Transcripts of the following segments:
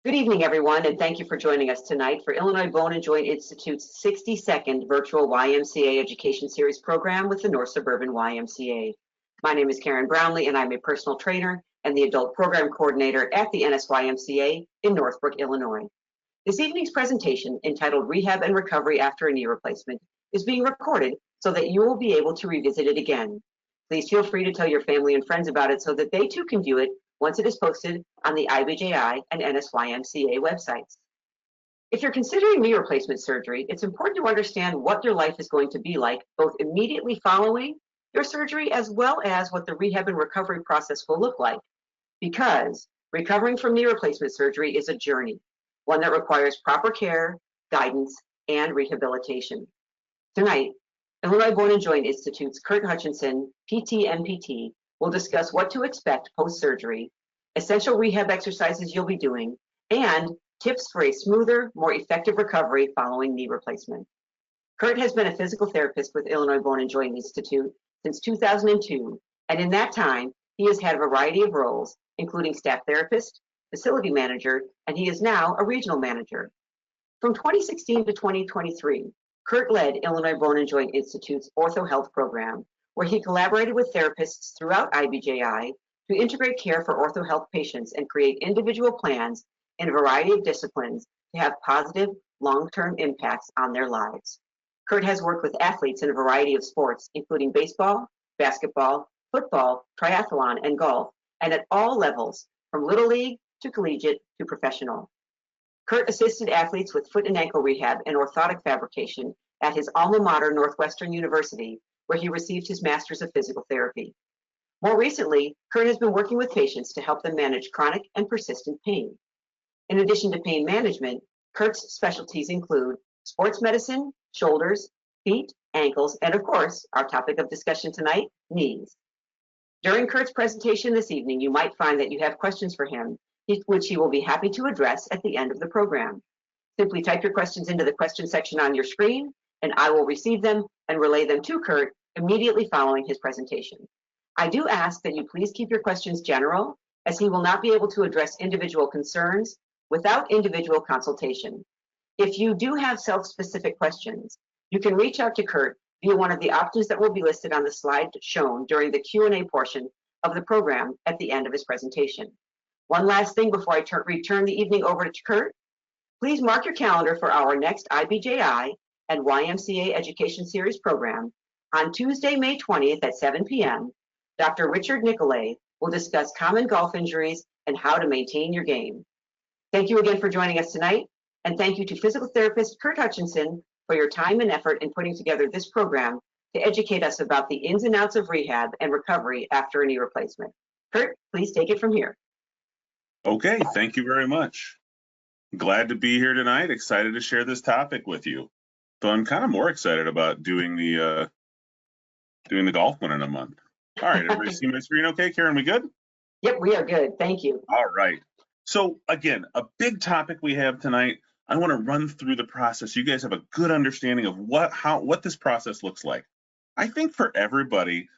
Good evening, everyone, and thank you for joining us tonight for Illinois Bone and Joint Institute's 62nd virtual YMCA Education Series program with the North Suburban YMCA. My name is Karen Brownlee, and I'm a personal trainer and the adult program coordinator at the NSYMCA in Northbrook, Illinois. This evening's presentation, entitled Rehab and Recovery After a Knee Replacement, is being recorded so that you will be able to revisit it again. Please feel free to tell your family and friends about it so that they too can view it once it is posted on the IBJI and NSYMCA websites. If you're considering knee replacement surgery, it's important to understand what your life is going to be like both immediately following your surgery as well as what the rehab and recovery process will look like. Because recovering from knee replacement surgery is a journey, one that requires proper care, guidance, and rehabilitation. Tonight, Illinois Bone and Joint Institute's Kurt Hutchinson, PT MPT, will discuss what to expect post-surgery, essential rehab exercises you'll be doing, and tips for a smoother, more effective recovery following knee replacement. Kurt has been a physical therapist with Illinois Bone and Joint Institute since 2002, and in that time, he has had a variety of roles, including staff therapist, facility manager, and he is now a regional manager. From 2016 to 2023, Kurt led Illinois Bone and Joint Institute's Ortho Health program, where he collaborated with therapists throughout IBJI to integrate care for ortho health patients and create individual plans in a variety of disciplines to have positive, long-term impacts on their lives. Kurt has worked with athletes in a variety of sports, including baseball, basketball, football, triathlon, and golf, and at all levels, from Little League to collegiate to professional. Kurt assisted athletes with foot and ankle rehab and orthotic fabrication at his alma mater, Northwestern University, where he received his Master's of Physical Therapy. More recently, Kurt has been working with patients to help them manage chronic and persistent pain. In addition to pain management, Kurt's specialties include sports medicine, shoulders, feet, ankles, and of course, our topic of discussion tonight, knees. During Kurt's presentation this evening, you might find that you have questions for him, which he will be happy to address at the end of the program. Simply type your questions into the question section on your screen, and I will receive them and relay them to Kurt immediately following his presentation. I do ask that you please keep your questions general, as he will not be able to address individual concerns without individual consultation. If you do have self-specific questions, you can reach out to Kurt via one of the options that will be listed on the slide shown during the Q&A portion of the program at the end of his presentation. One last thing before I return the evening over to Kurt, please mark your calendar for our next IBJI and YMCA Education Series program. On Tuesday, May 20th at 7 p.m., Dr. Richard Nicolay will discuss common golf injuries and how to maintain your game. Thank you again for joining us tonight, and thank you to physical therapist Kurt Hutchinson for your time and effort in putting together this program to educate us about the ins and outs of rehab and recovery after a knee replacement. Kurt, please take it from here. Okay, thank you very much. Glad to be here tonight, excited to share this topic with you. So I'm kind of more excited about doing the golf one in a month. All right, everybody see my screen okay? Karen, we good? Yep, we are good. Thank you. All right. So again, a big topic we have tonight. I want to run through the process. You guys have a good understanding of what this process looks like. I think for everybody,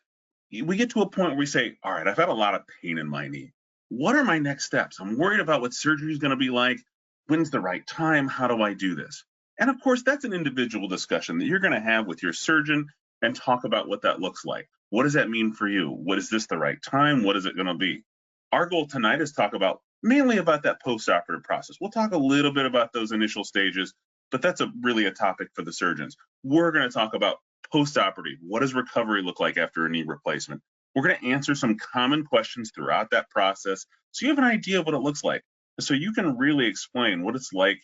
we get to a point where we say, all right, I've had a lot of pain in my knee. What are my next steps? I'm worried about what surgery is going to be like. When's the right time? How do I do this? And of course, that's an individual discussion that you're going to have with your surgeon and talk about what that looks like. What does that mean for you? What is this the right time? What is it going to be? Our goal tonight is talk about mainly about that post-operative process. We'll talk a little bit about those initial stages, but that's really a topic for the surgeons. We're going to talk about post-operative. What does recovery look like after a knee replacement? We're going to answer some common questions throughout that process so you have an idea of what it looks like. So you can really explain what it's like.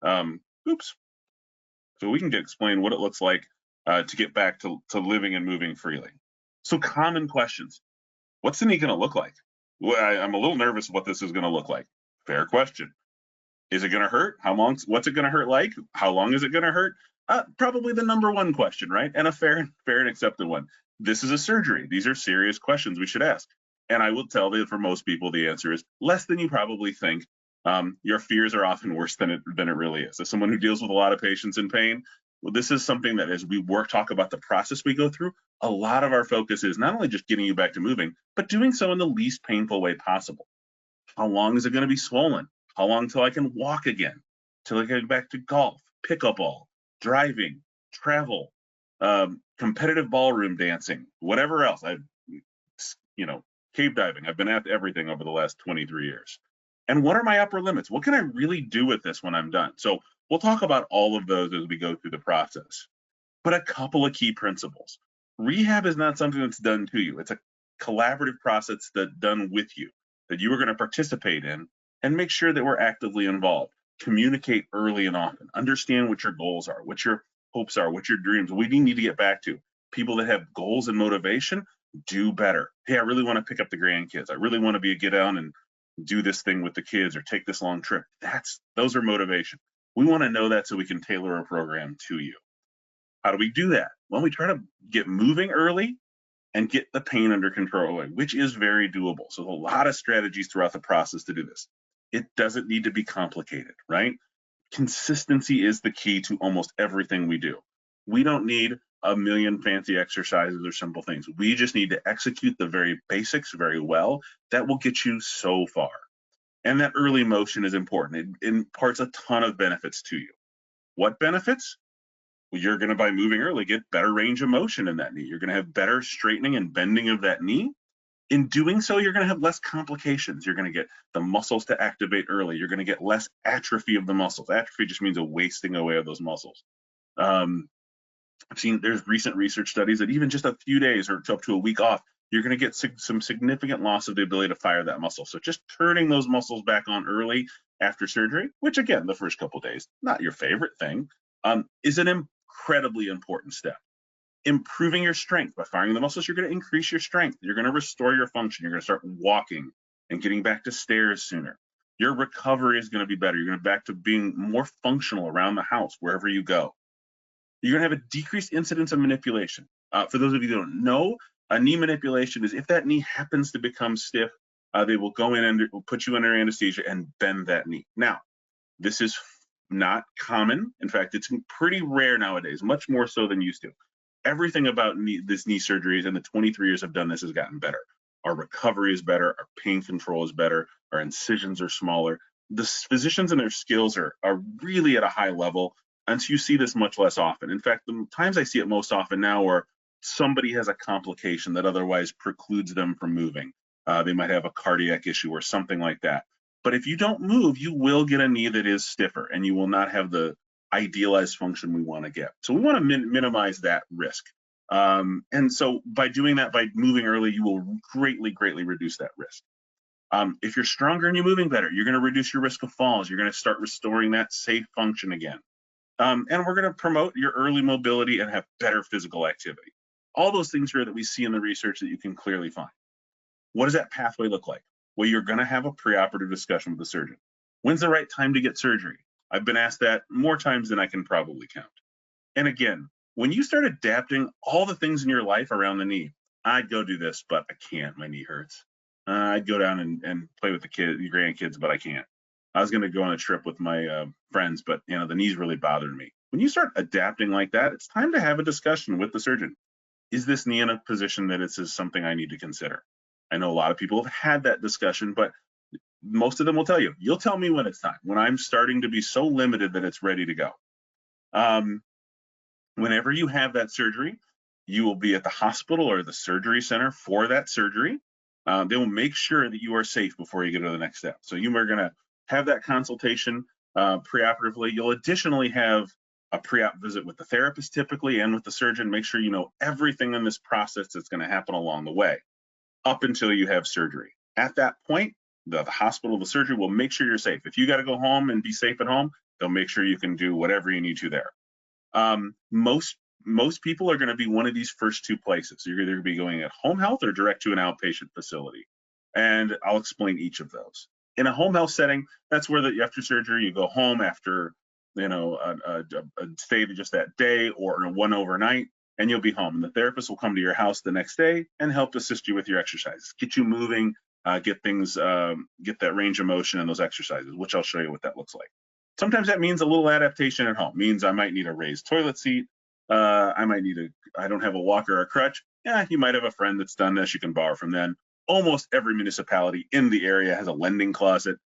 So we can explain what it looks like to get back to living and moving freely. So common questions. What's the knee going to look like? Well, I'm a little nervous what this is going to look like. Fair question. Is it going to hurt? How long? What's it going to hurt like? How long is it going to hurt? Probably the number one question, right? And a fair and accepted one. This is a surgery. These are serious questions we should ask. And I will tell that for most people, the answer is less than you probably think. Your fears are often worse than it really is. As someone who deals with a lot of patients in pain, well, this is something that as we talk about the process we go through, a lot of our focus is not only just getting you back to moving, but doing so in the least painful way possible. How long is it going to be swollen? How long till I can walk again? Till I get back to golf, pickleball, driving, travel, competitive ballroom dancing, whatever else. Cave diving. I've been at everything over the last 23 years. And what are my upper limits? What can I really do with this when I'm done? So we'll talk about all of those as we go through the process. But a couple of key principles. Rehab is not something that's done to you. It's a collaborative process that's done with you, that you are going to participate in, and make sure that we're actively involved. Communicate early and often. Understand what your goals are, what your hopes are, what your dreams. We need to get back to. People that have goals and motivation do better. Hey, I really want to pick up the grandkids. I really want to get down and do this thing with the kids or take this long trip. Those are motivation. We want to know that so we can tailor a program to you. How do we do that? Well, we try to get moving early and get the pain under control, which is very doable. So a lot of strategies throughout the process to do this. It doesn't need to be complicated, right? Consistency is the key to almost everything we do. We don't need a million fancy exercises or simple things. We just need to execute the very basics very well. That will get you so far. And that early motion is important. It imparts a ton of benefits to you. What benefits? Well, you're going to, by moving early, get better range of motion in that knee. You're going to have better straightening and bending of that knee. In doing so, you're going to have less complications. You're going to get the muscles to activate early. You're going to get less atrophy of the muscles. Atrophy just means a wasting away of those muscles. I've seen there's recent research studies that even just a few days or up to a week off, you're going to get some significant loss of the ability to fire that muscle. So just turning those muscles back on early after surgery, which again, the first couple of days, not your favorite thing, is an incredibly important step. Improving your strength by firing the muscles, you're going to increase your strength. You're going to restore your function. You're going to start walking and getting back to stairs sooner. Your recovery is going to be better. You're going to back to being more functional around the house, wherever you go. You're going to have a decreased incidence of manipulation. For those of you who don't know, a knee manipulation is if that knee happens to become stiff, they will go in and put you under anesthesia and bend that knee. Now, this is not common. In fact, it's pretty rare nowadays, much more so than used to. Everything about this knee surgeries and the 23 years I've done this has gotten better. Our recovery is better. Our pain control is better. Our incisions are smaller. The physicians and their skills are really at a high level. And so you see this much less often. In fact, the times I see it most often now are somebody has a complication that otherwise precludes them from moving. They might have a cardiac issue or something like that. But if you don't move, you will get a knee that is stiffer and you will not have the idealized function we want to get. So we want to minimize that risk. And so by doing that, by moving early, you will greatly reduce that risk. If you're stronger and you're moving better, you're going to reduce your risk of falls. You're going to start restoring that safe function again. And we're going to promote your early mobility and have better physical activity. All those things here that we see in the research that you can clearly find. What does that pathway look like? Well, you're going to have a preoperative discussion with the surgeon. When's the right time to get surgery? I've been asked that more times than I can probably count. And again, when you start adapting all the things in your life around the knee, I'd go do this, but I can't. My knee hurts. I'd go down and play with the grandkids, but I can't. I was going to go on a trip with my friends, but the knees really bothered me. When you start adapting like that, it's time to have a discussion with the surgeon. Is this knee in a position that it is something I need to consider? I know a lot of people have had that discussion, but most of them will tell you. You'll tell me when it's time, when I'm starting to be so limited that it's ready to go. Whenever you have that surgery, you will be at the hospital or the surgery center for that surgery. They will make sure that you are safe before you get to the next step. So you are going to have that consultation preoperatively. You'll additionally have a pre-op visit with the therapist typically and with the surgeon. Make sure you know everything in this process that's going to happen along the way up until you have surgery. At that point, the hospital, the surgery will make sure you're safe. If you got to go home and be safe at home, they'll make sure you can do whatever you need to there. Most people are going to be one of these first two places. You're either going to be going at home health or direct to an outpatient facility. And I'll explain each of those. In a home health setting, that's where after surgery, you go home after a stay just that day or one overnight, and you'll be home. And the therapist will come to your house the next day and help assist you with your exercises, get you moving, get that range of motion and those exercises, which I'll show you what that looks like. Sometimes that means a little adaptation at home. Means I might need a raised toilet seat. I don't have a walker or a crutch. Yeah, you might have a friend that's done this. You can borrow from them. Almost every municipality in the area has a lending closet.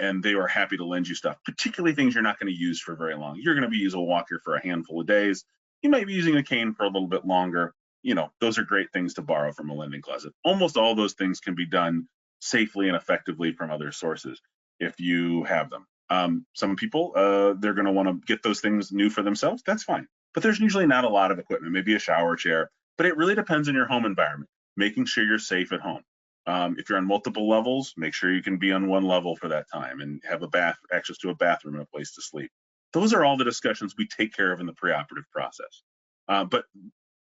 and they are happy to lend you stuff, particularly things you're not going to use for very long. You're going to be using a walker for a handful of days. You might be using a cane for a little bit longer. You know, those are great things to borrow from a lending closet. Almost all those things can be done safely and effectively from other sources if you have them. Some people, they're going to want to get those things new for themselves. That's fine. But there's usually not a lot of equipment, maybe a shower chair, but it really depends on your home environment, making sure you're safe at home. If you're on multiple levels, make sure you can be on one level for that time and have access to a bathroom and a place to sleep. Those are all the discussions we take care of in the preoperative process. But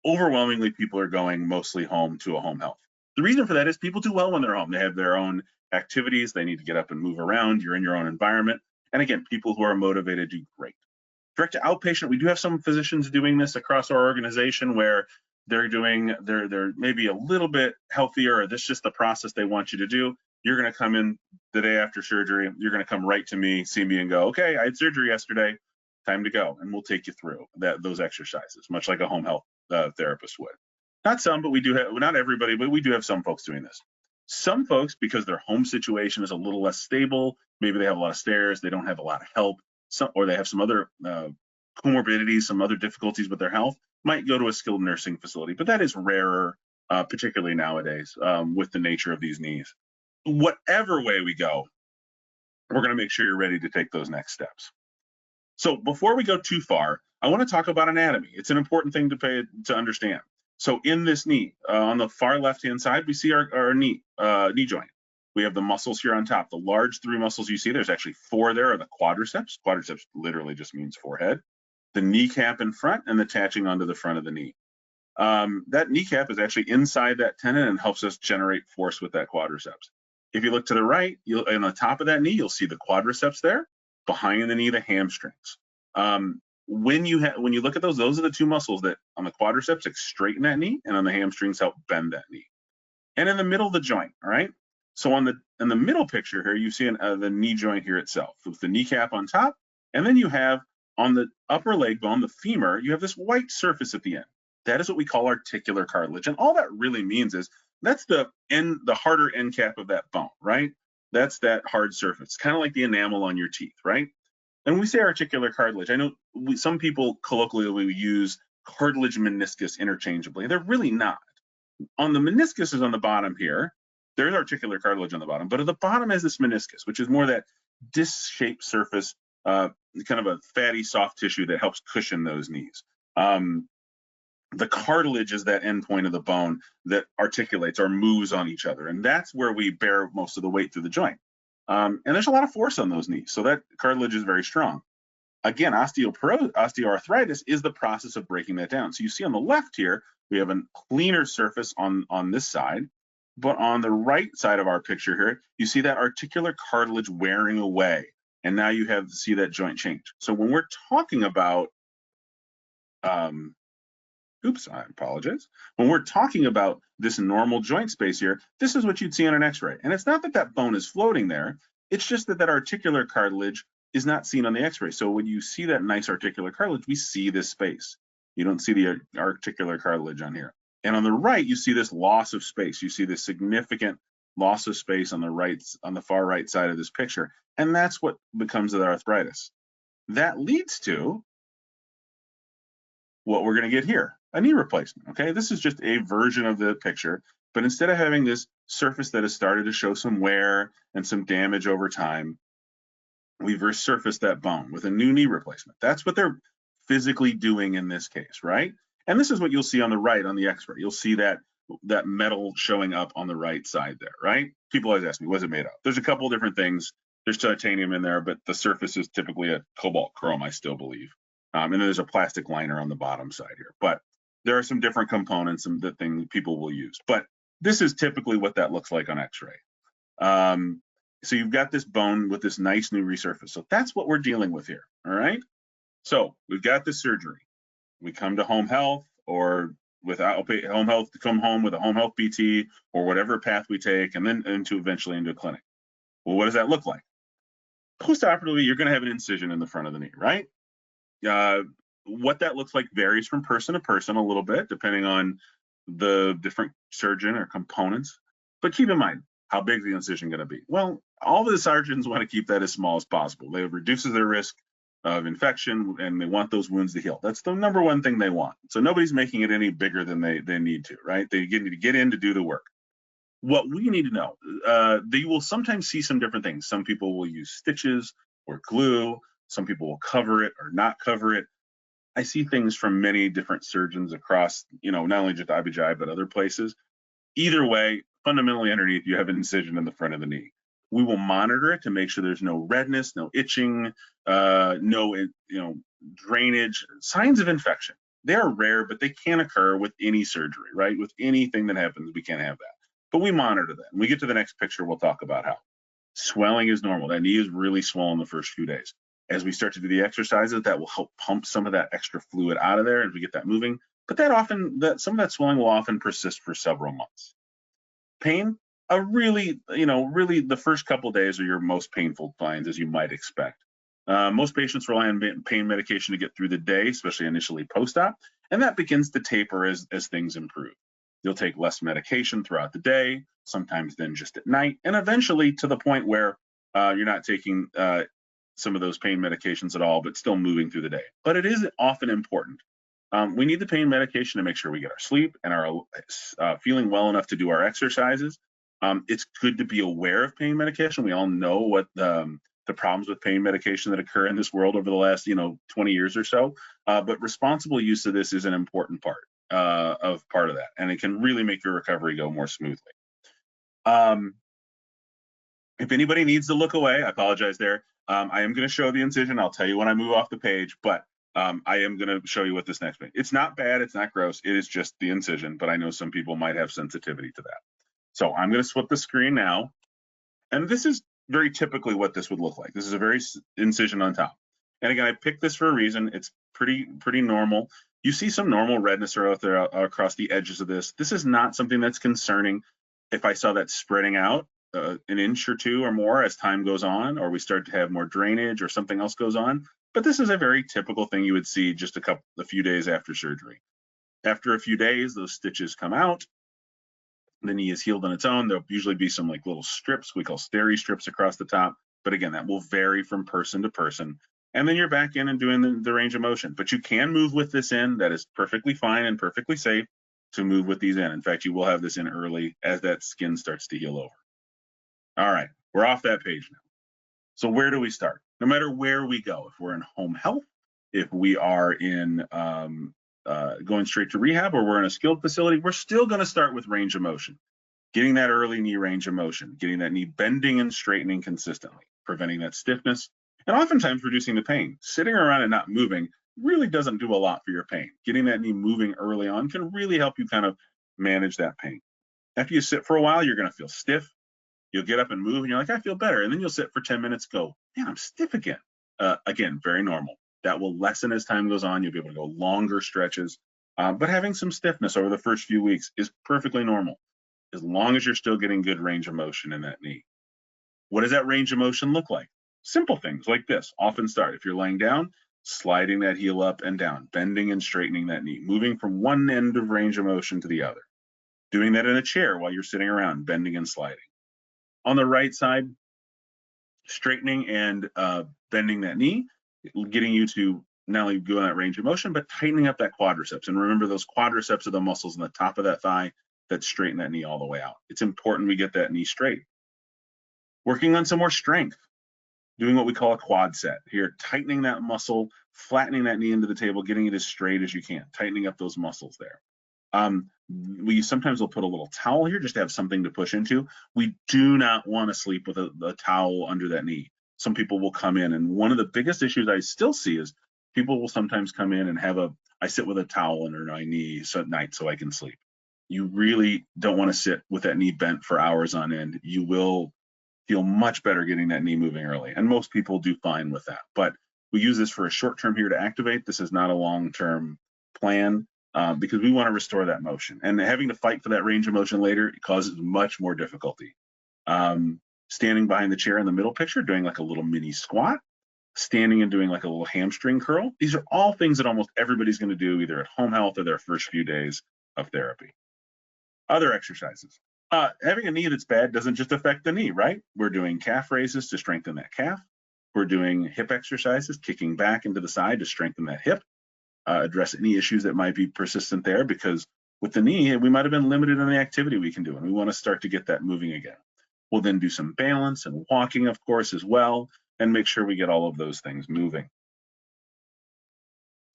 overwhelmingly, people are going mostly home to a home health. The reason for that is people do well when they're home. They have their own activities. They need to get up and move around. You're in your own environment. And again, people who are motivated do great. Direct to outpatient, we do have some physicians doing this across our organization where they're maybe a little bit healthier, or this is just the process they want you to do. You're going to come in the day after surgery. You're going to come right to me, see me, and go, okay, I had surgery yesterday, time to go. And we'll take you through those exercises, much like a home health therapist would. Not some, but we do have, not everybody, but we do have some folks doing this. Some folks, because their home situation is a little less stable, maybe they have a lot of stairs, they don't have a lot of help, or they have some other comorbidities, some other difficulties with their health, might go to a skilled nursing facility, but that is rarer, particularly nowadays with the nature of these knees. Whatever way we go, we're going to make sure you're ready to take those next steps. So before we go too far, I want to talk about anatomy. It's an important thing to understand. So in this knee, on the far left-hand side, we see our knee joint. We have the muscles here on top. The large three muscles you see, there's actually four there, are the quadriceps. Quadriceps literally just means forehead. The kneecap in front and attaching onto the front of the knee. That kneecap is actually inside that tendon and helps us generate force with that quadriceps. If you look to the right, on the top of that knee, you'll see the quadriceps there. Behind the knee, the hamstrings. When you look at those are the two muscles that on the quadriceps straighten that knee, and on the hamstrings help bend that knee. And in the middle of the joint, all right? So in the middle picture here, you see the knee joint here itself with the kneecap on top, and then you have on the upper leg bone, the femur, you have this white surface at the end. That is what we call articular cartilage, and all that really means is that's the harder end cap of that bone, right? That's that hard surface, kind of like the enamel on your teeth, right? And when we say articular cartilage, I know some people colloquially will use cartilage meniscus interchangeably. They're really not. On the meniscus is on the bottom here. There's articular cartilage on the bottom, but at the bottom is this meniscus, which is more that disc-shaped surface, kind of a fatty soft tissue that helps cushion those knees. The cartilage is that end point of the bone that articulates or moves on each other, and that's where we bear most of the weight through the joint. And there's a lot of force on those knees, so that cartilage is very strong. Again, osteoarthritis is the process of breaking that down. So you see on the left here, we have a cleaner surface on this side, but on the right side of our picture here, you see that articular cartilage wearing away, and now you see that joint change. So when we're talking about, I apologize. When we're talking about this normal joint space here, this is what you'd see on an x-ray. And it's not that that bone is floating there, it's just that that articular cartilage is not seen on the x-ray. So when you see that nice articular cartilage, we see this space. You don't see the articular cartilage on here. And on the right, you see this loss of space. You see this significant loss of space on the far right side of this picture. And that's what becomes the arthritis. That leads to what we're going to get here, a knee replacement, okay? This is just a version of the picture, but instead of having this surface that has started to show some wear and some damage over time, we've resurfaced that bone with a new knee replacement. That's what they're physically doing in this case, right? And this is what you'll see on the right on the x-ray. You'll see that metal showing up on the right side there, right? People always ask me, what is it made of? There's a couple different things. There's titanium in there, but the surface is typically a cobalt chrome, I still believe. And then there's a plastic liner on the bottom side here. But there are some different components and the thing people will use. But this is typically what that looks like on x-ray. So you've got this bone with this nice new resurface. So that's what we're dealing with here, all right? So we've got this surgery. We come to home health or without home health to come home with a home health PT or whatever path we take, and then eventually into a clinic. Well, what does that look like? Postoperatively, you're going to have an incision in the front of the knee, right? What that looks like varies from person to person a little bit, depending on the different surgeon or components. But keep in mind, how big is the incision going to be? Well, all the surgeons want to keep that as small as possible. It reduces their risk of infection, and they want those wounds to heal. That's the number one thing they want. So nobody's making it any bigger than they need to, right? They need to get in to do the work. What we need to know, they will sometimes see some different things. Some people will use stitches or glue. Some people will cover it or not cover it. I see things from many different surgeons across, not only just IBJI, but other places. Either way, fundamentally underneath, you have an incision in the front of the knee. We will monitor it to make sure there's no redness, no itching, no drainage, signs of infection. They are rare, but they can occur with any surgery, right? With anything that happens, we can't have that. But we monitor that. When we get to the next picture, we'll talk about how. Swelling is normal. That knee is really swollen the first few days. As we start to do the exercises, that will help pump some of that extra fluid out of there as we get that moving. But some of that swelling will often persist for several months. Pain, really the first couple of days are your most painful signs, as you might expect. Most patients rely on pain medication to get through the day, especially initially post-op, and that begins to taper as things improve. You'll take less medication throughout the day, sometimes then just at night, and eventually to the point where you're not taking some of those pain medications at all, but still moving through the day. But it is often important. We need the pain medication to make sure we get our sleep and are feeling well enough to do our exercises. It's good to be aware of pain medication. We all know what the problems with pain medication that occur in this world over the last 20 years or so. But responsible use of this is an important part of that, and it can really make your recovery go more smoothly. If anybody needs to look away, I apologize there. I am going to show the incision. I'll tell you when I move off the page, but I am going to show you what this next page. It's not bad. It's not gross. It is just the incision, but I know some people might have sensitivity to that. So I'm going to flip the screen now, and this is very typically what this would look like. This is a very incision on top. And again, I picked this for a reason. It's pretty normal. You see some normal redness out there across the edges of this. This is not something that's concerning. If I saw that spreading out an inch or two or more as time goes on, or we start to have more drainage or something else goes on, but this is a very typical thing you would see just a few days after surgery. After a few days, those stitches come out. The knee is healed on its own. There'll usually be some like little strips we call steri strips across the top. But again, that will vary from person to person. And then you're back in and doing the range of motion. But you can move with this in. That is perfectly fine and perfectly safe to move with these in. In fact, you will have this in early as that skin starts to heal over. All right, we're off that page now. So where do we start? No matter where we go, if we're in home health, if we are in going straight to rehab, or we're in a skilled facility, we're still going to start with range of motion. Getting that early knee range of motion, getting that knee bending and straightening consistently, preventing that stiffness, and oftentimes reducing the pain. Sitting around and not moving really doesn't do a lot for your pain. Getting that knee moving early on can really help you kind of manage that pain. After you sit for a while, you're going to feel stiff. You'll get up and move, and you're like, I feel better. And then you'll sit for 10 minutes, go, man, I'm stiff again. Again, very normal. That will lessen as time goes on. You'll be able to go longer stretches. But having some stiffness over the first few weeks is perfectly normal, as long as you're still getting good range of motion in that knee. What does that range of motion look like? Simple things like this often start. If you're laying down, sliding that heel up and down, bending and straightening that knee, moving from one end of range of motion to the other. Doing that in a chair while you're sitting around, bending and sliding. On the right side, straightening and bending that knee, getting you to not only go in that range of motion, but tightening up that quadriceps. And remember, those quadriceps are the muscles on the top of that thigh that straighten that knee all the way out. It's important we get that knee straight. Working on some more strength, doing what we call a quad set. Here, tightening that muscle, flattening that knee into the table, getting it as straight as you can, tightening up those muscles there. We sometimes will put a little towel here just to have something to push into. We do not want to sleep with a towel under that knee. Some people will come in, and one of the biggest issues I still see is people will sometimes come in and I sit with a towel under my knee at night so I can sleep. You really don't want to sit with that knee bent for hours on end. You will feel much better getting that knee moving early, and most people do fine with that. But we use this for a short term here to activate. This is not a long-term plan. Because we want to restore that motion, and having to fight for that range of motion later, it causes much more difficulty. Standing behind the chair in the middle picture, doing like a little mini squat, standing and doing like a little hamstring curl. These are all things that almost everybody's going to do either at home health or their first few days of therapy. Other exercises. Having a knee that's bad doesn't just affect the knee, right? We're doing calf raises to strengthen that calf. We're doing hip exercises, kicking back into the side to strengthen that hip, address any issues that might be persistent there, because with the knee, we might have been limited in the activity we can do, and we want to start to get that moving again. We'll then do some balance and walking, of course, as well, and make sure we get all of those things moving.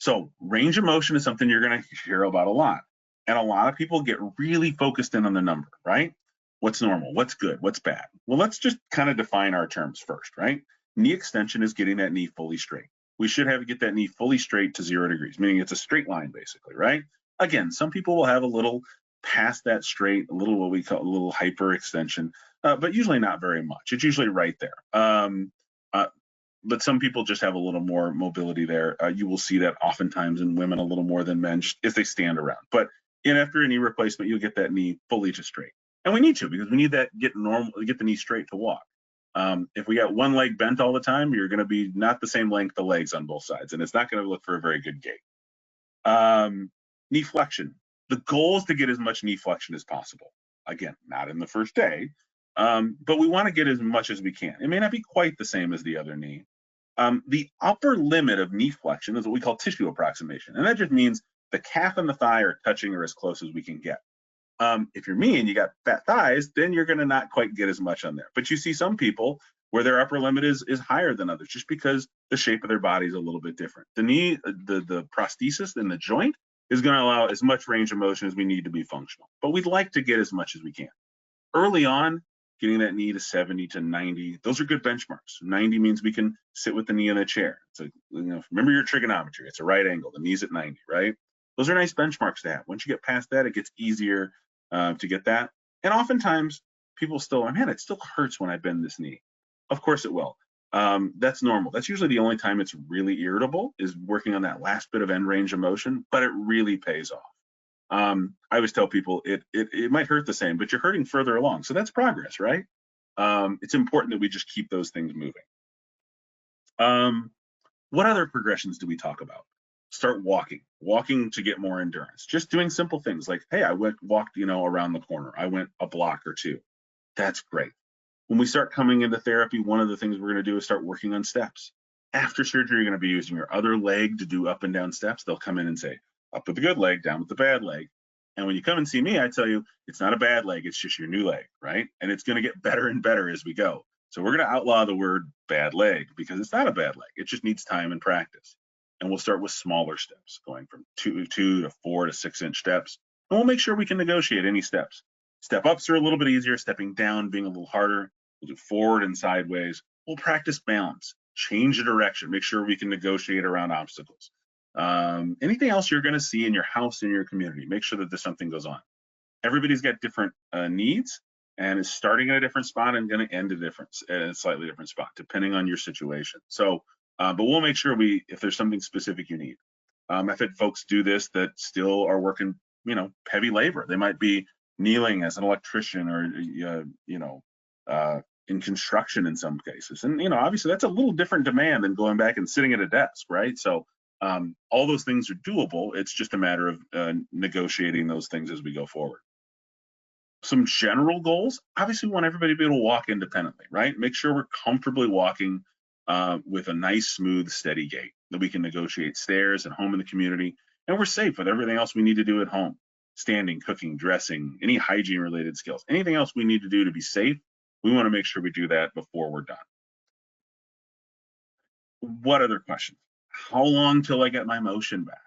So range of motion is something you're going to hear about a lot. And a lot of people get really focused in on the number, right? What's normal? What's good? What's bad? Well, let's just kind of define our terms first, right? Knee extension is getting that knee fully straight. We should have to get that knee fully straight to 0 degrees, meaning it's a straight line basically, right? Again, some people will have a little past that straight, a little what we call a little hyper extension, but usually not very much. It's usually right there. But some people just have a little more mobility there. You will see that oftentimes in women a little more than men if they stand around. But after a knee replacement, you'll get that knee fully to straight. And we need to, because we need that get the knee straight to walk. If we got one leg bent all the time, you're going to be not the same length of legs on both sides, and it's not going to look for a very good gait. Knee flexion. The goal is to get as much knee flexion as possible. Again, not in the first day, but we want to get as much as we can. It may not be quite the same as the other knee. The upper limit of knee flexion is what we call tissue approximation, and that just means the calf and the thigh are touching or as close as we can get. If you're me and you got fat thighs, then you're going to not quite get as much on there. But you see some people where their upper limit is higher than others, just because the shape of their body is a little bit different. The knee, the prosthesis in the joint is going to allow as much range of motion as we need to be functional. But we'd like to get as much as we can. Early on, getting that knee to 70 to 90, those are good benchmarks. 90 means we can sit with the knee in a chair. So, remember your trigonometry. It's a right angle. The knee's at 90, right? Those are nice benchmarks to have. Once you get past that, it gets easier to get that. And oftentimes, people still, man, it still hurts when I bend this knee. Of course it will. That's normal. That's usually the only time it's really irritable, is working on that last bit of end range of motion, but it really pays off. I always tell people it might hurt the same, but you're hurting further along. So that's progress, right? It's important that we just keep those things moving. What other progressions do we talk about? Start walking to get more endurance. Just doing simple things like, hey, I walked, around the corner. I went a block or two. That's great. When we start coming into therapy, one of the things we're going to do is start working on steps. After surgery, you're going to be using your other leg to do up and down steps. They'll come in and say, up with the good leg, down with the bad leg. And when you come and see me, I tell you, it's not a bad leg, it's just your new leg, right? And it's going to get better and better as we go. So we're going to outlaw the word bad leg, because it's not a bad leg. It just needs time and practice. And we'll start with smaller steps, going from 2 to 4 to 6 inch steps. And we'll make sure we can negotiate any steps. Step ups are a little bit easier, stepping down being a little harder. We'll do forward and sideways. We'll practice balance, change the direction, make sure we can negotiate around obstacles. Anything else you're going to see in your house, in your community, make sure that there's something goes on. Everybody's got different needs, and is starting at a different spot and going to end at a slightly different spot, depending on your situation. So, but we'll make sure if there's something specific you need. I've had folks do this that still are working, heavy labor. They might be kneeling as an electrician or, in construction in some cases. And, obviously that's a little different demand than going back and sitting at a desk, right? So all those things are doable. It's just a matter of negotiating those things as we go forward. Some general goals, obviously we want everybody to be able to walk independently, right? Make sure we're comfortably walking with a nice, smooth, steady gait, that we can negotiate stairs at home in the community, and we're safe with everything else we need to do at home. Standing, cooking, dressing, any hygiene related skills, anything else we need to do to be safe, we want to make sure we do that before we're done. What other questions? How long till I get my motion back?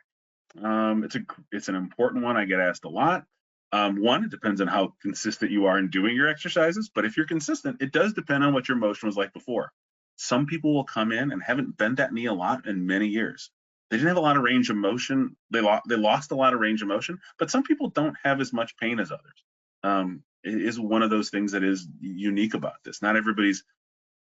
It's an important one. I get asked a lot. One, it depends on how consistent you are in doing your exercises, but if you're consistent, it does depend on what your motion was like before. Some people will come in and haven't bent that knee a lot in many years. They didn't have a lot of range of motion. They lost a lot of range of motion, but some people don't have as much pain as others. It is one of those things that is unique about this. Not everybody's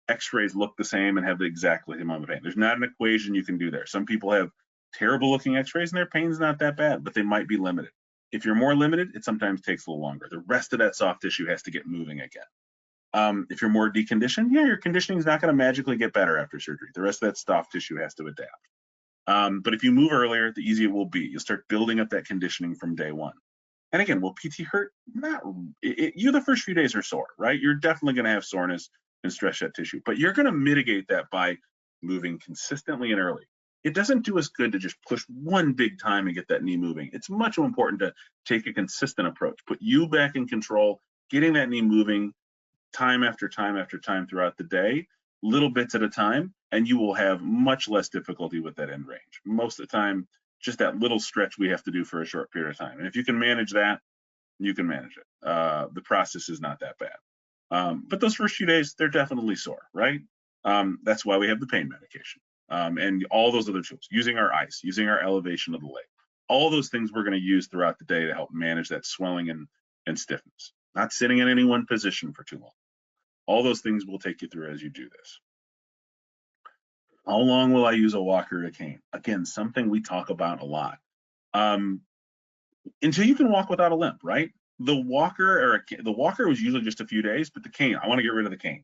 x-rays look the same and have the exact amount of pain. There's not an equation you can do there. Some people have terrible looking x-rays and their pain's not that bad, but they might be limited. If you're more limited, it sometimes takes a little longer. The rest of that soft tissue has to get moving again. If you're more deconditioned, your conditioning is not going to magically get better after surgery. The rest of that soft tissue has to adapt. But if you move earlier, the easier it will be. You'll start building up that conditioning from day one. And again, will PT hurt? Not you. The first few days are sore, right? You're definitely going to have soreness and stretch that tissue, but you're going to mitigate that by moving consistently and early. It doesn't do us good to just push one big time and get that knee moving. It's much more important to take a consistent approach, put you back in control, getting that knee moving time after time after time throughout the day, little bits at a time, and you will have much less difficulty with that end range. Most of the time, just that little stretch we have to do for a short period of time. And if you can manage that, you can manage it. The process is not that bad. But those first few days, they're definitely sore, right? That's why we have the pain medication and all those other tools, using our ice, using our elevation of the leg. All those things we're going to use throughout the day to help manage that swelling and stiffness. Not sitting in any one position for too long. All those things we'll take you through as you do this. How long will I use a walker or a cane? Again, something we talk about a lot. Until you can walk without a limp, right? The walker was usually just a few days, but the cane, I want to get rid of the cane.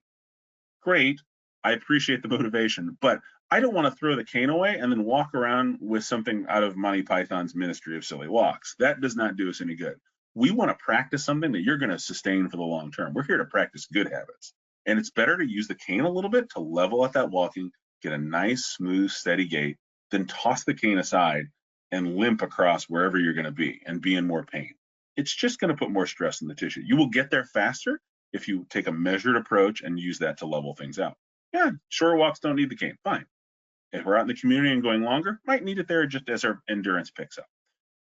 Great, I appreciate the motivation, but I don't want to throw the cane away and then walk around with something out of Monty Python's Ministry of Silly Walks. That does not do us any good. We want to practice something that you're going to sustain for the long term. We're here to practice good habits. And it's better to use the cane a little bit to level out that walking, get a nice, smooth, steady gait, then toss the cane aside and limp across wherever you're going to be and be in more pain. It's just going to put more stress in the tissue. You will get there faster if you take a measured approach and use that to level things out. Yeah, shorter walks don't need the cane, fine. If we're out in the community and going longer, might need it there just as our endurance picks up.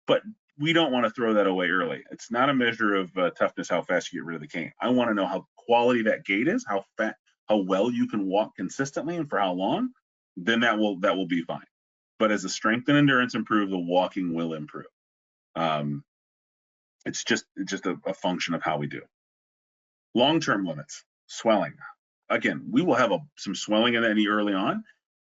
But we don't want to throw that away early. It's not a measure of toughness how fast you get rid of the cane. I want to know how quality that gait is, how well you can walk consistently and for how long. Then that will be fine. But as the strength and endurance improve, the walking will improve. It's just a function of how we do. Long-term limits, swelling. Again, we will have some swelling in the knee early on.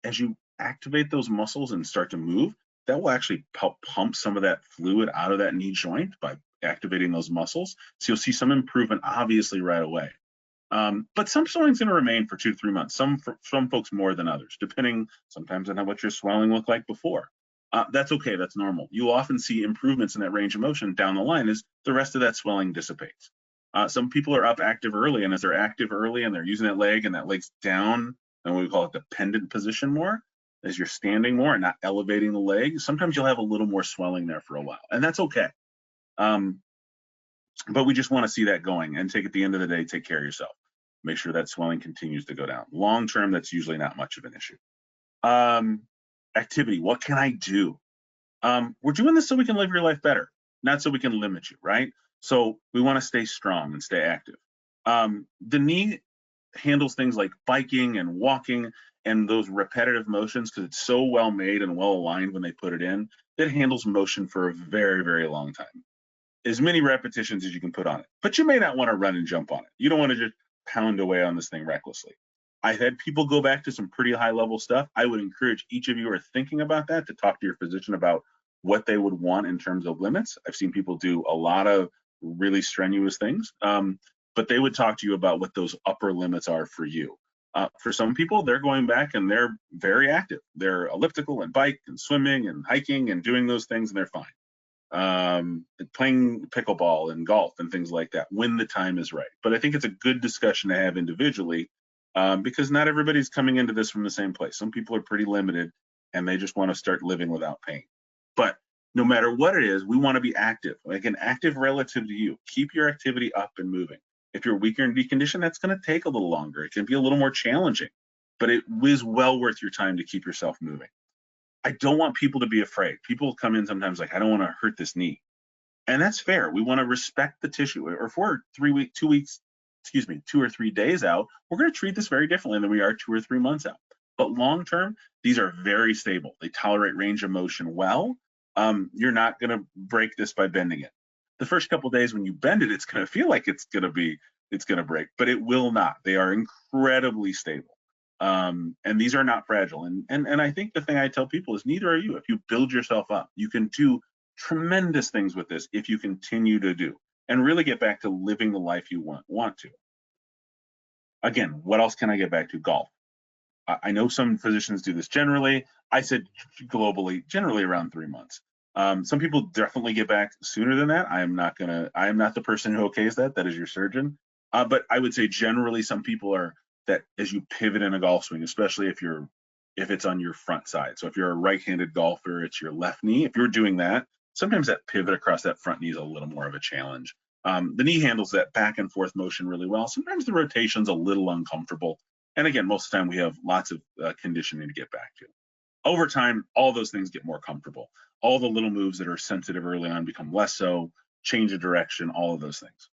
As you activate those muscles and start to move, that will actually help pump some of that fluid out of that knee joint by activating those muscles. So you'll see some improvement, obviously, right away. But some swelling's going to remain for 2 to 3 months. Some folks more than others, depending sometimes on what your swelling looked like before. That's okay. That's normal. You'll often see improvements in that range of motion down the line as the rest of that swelling dissipates. Some people are up active early, and as they're active early and they're using that leg and that leg's down, and we call it the pendant position more, as you're standing more and not elevating the leg, sometimes you'll have a little more swelling there for a while, and that's okay. But we just want to see that going and at the end of the day, take care of yourself. Make sure that swelling continues to go down. Long term, that's usually not much of an issue. Activity, what can I do? We're doing this so we can live your life better, not so we can limit you, right? So we want to stay strong and stay active. The knee handles things like biking and walking and those repetitive motions because it's so well made and well aligned when they put it in. It handles motion for a very, very long time. As many repetitions as you can put on it, but you may not want to run and jump on it. You don't want to just pound away on this thing recklessly. I've had people go back to some pretty high level stuff. I would encourage each of you who are thinking about that to talk to your physician about what they would want in terms of limits. I've seen people do a lot of really strenuous things, but they would talk to you about what those upper limits are for you. For some people, they're going back and they're very active. They're elliptical and bike and swimming and hiking and doing those things, and they're fine. Playing pickleball and golf and things like that when the time is right. But I think it's a good discussion to have individually because not everybody's coming into this from the same place. Some people are pretty limited and they just want to start living without pain. But no matter what it is, we want to be active, like an active relative to you. Keep your activity up and moving. If you're weaker and deconditioned, that's going to take a little longer. It can be a little more challenging, but it is well worth your time to keep yourself moving. I don't want people to be afraid. People come in sometimes like, I don't want to hurt this knee. And that's fair. We want to respect the tissue. Or if we're 2 or 3 days out, we're going to treat this very differently than we are 2 or 3 months out. But long term, these are very stable. They tolerate range of motion well. You're not going to break this by bending it. The first couple of days when you bend it, it's going to feel like it's going to break, but it will not. They are incredibly stable. And these are not fragile. And I think the thing I tell people is neither are you. If you build yourself up, you can do tremendous things with this if you continue to do and really get back to living the life you want to. Again, what else can I get back to? Golf. I know some physicians do this generally. I said globally, generally around 3 months. Some people definitely get back sooner than that. I am not the person who okays that. That is your surgeon. But I would say generally some people are that as you pivot in a golf swing, especially if it's on your front side. So if you're a right-handed golfer, it's your left knee. If you're doing that, sometimes that pivot across that front knee is a little more of a challenge. The knee handles that back and forth motion really well. Sometimes the rotation's a little uncomfortable. And again, most of the time we have lots of conditioning to get back to. Over time, all those things get more comfortable. All the little moves that are sensitive early on become less so, change of direction, all of those things.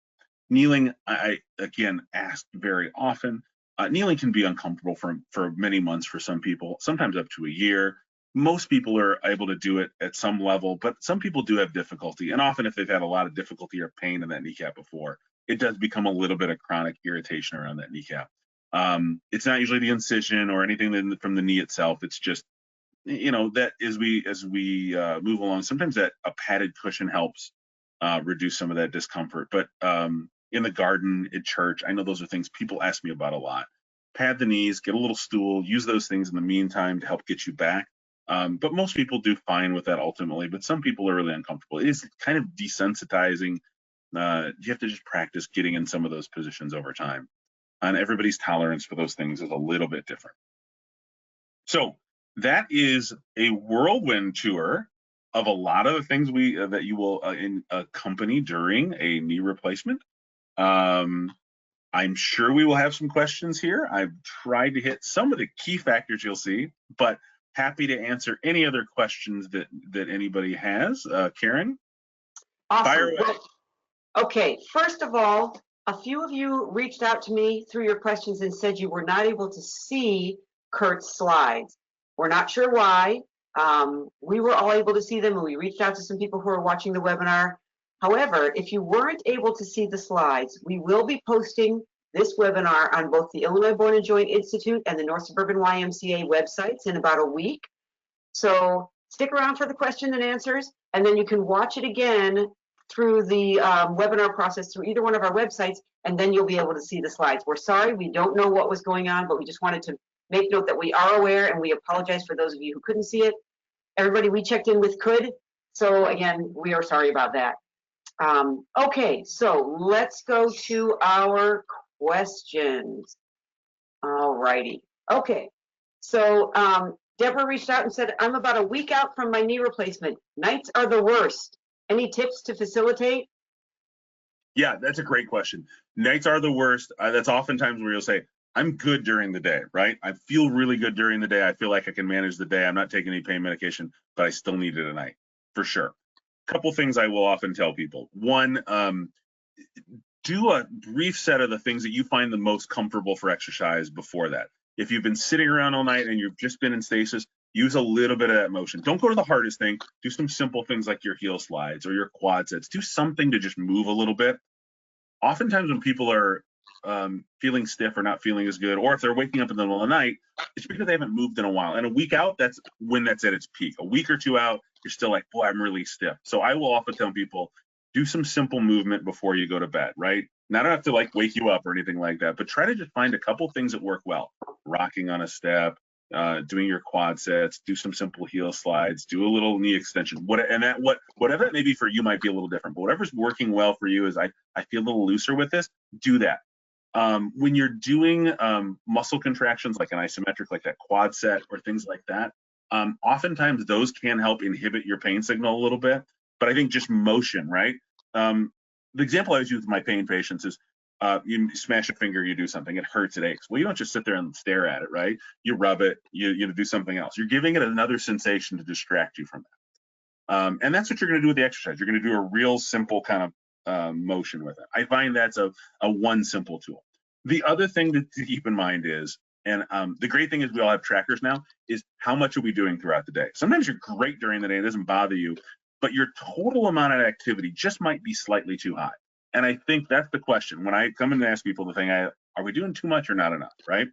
Kneeling, I again asked very often. Kneeling can be uncomfortable for many months for some people, sometimes up to a year. Most people are able to do it at some level, but some people do have difficulty. And often if they've had a lot of difficulty or pain in that kneecap before, it does become a little bit of chronic irritation around that kneecap. It's not usually the incision or anything from the knee itself. It's just, that as we move along, sometimes that a padded cushion helps reduce some of that discomfort. But in the garden, at church, I know those are things people ask me about a lot. Pad the knees, get a little stool, use those things in the meantime to help get you back. But most people do fine with that ultimately, but some people are really uncomfortable. It is kind of desensitizing. You have to just practice getting in some of those positions over time. And everybody's tolerance for those things is a little bit different. So that is a whirlwind tour of a lot of the things that you will accompany during a knee replacement. I'm sure we will have some questions here. I've tried to hit some of the key factors you'll see, but happy to answer any other questions that anybody has. Karen? Awesome. Okay, first of all, a few of you reached out to me through your questions and said you were not able to see Kurt's slides. We're not sure why. We were all able to see them, and we reached out to some people who are watching the webinar. However, if you weren't able to see the slides, we will be posting this webinar on both the Illinois Bone and Joint Institute and the North Suburban YMCA websites in about a week. So stick around for the question and answers, and then you can watch it again through the webinar process through either one of our websites, and then you'll be able to see the slides. We're sorry, we don't know what was going on, but we just wanted to make note that we are aware, and we apologize for those of you who couldn't see it. Everybody we checked in with could, so again, we are sorry about that. Okay, so let's go to our questions. All righty. Okay, so Deborah reached out and said, I'm about a week out from my knee replacement. Nights are the worst. Any tips to facilitate? Yeah, that's a great question. Nights are the worst. That's oftentimes where you'll say, I'm good during the day, right? I feel really good during the day. I feel like I can manage the day. I'm not taking any pain medication, but I still need it at night, for sure. Couple things I will often tell people. One, do a brief set of the things that you find the most comfortable for exercise before that. If you've been sitting around all night and you've just been in stasis, use a little bit of that motion. Don't go to the hardest thing. Do some simple things like your heel slides or your quad sets. Do something to just move a little bit. Oftentimes when people are feeling stiff or not feeling as good, or if they're waking up in the middle of the night, it's because they haven't moved in a while. And a week out, that's when that's at its peak. A week or two out, you're still like, boy, I'm really stiff. So I will often tell people, do some simple movement before you go to bed, right? And I don't have to like wake you up or anything like that, but try to just find a couple things that work well. Rocking on a step, doing your quad sets, do some simple heel slides, do a little knee extension. Whatever it may be for you might be a little different, but whatever's working well for you is I feel a little looser with this, do that. When you're doing muscle contractions like an isometric, like that quad set or things like that, oftentimes those can help inhibit your pain signal a little bit. But I think just motion, right? The example I always use with my pain patients is you smash a finger, you do something, it hurts, it aches. Well, you don't just sit there and stare at it, right? You rub it, you do something else. You're giving it another sensation to distract you from that. And that's what you're going to do with the exercise. You're going to do a real simple kind of motion with it. I find that's a one simple tool. The other thing to keep in mind is, and the great thing is we all have trackers now, is how much are we doing throughout the day? Sometimes you're great during the day, it doesn't bother you, but your total amount of activity just might be slightly too high. And I think that's the question. When I come in and ask people the thing, are we doing too much or not enough, right?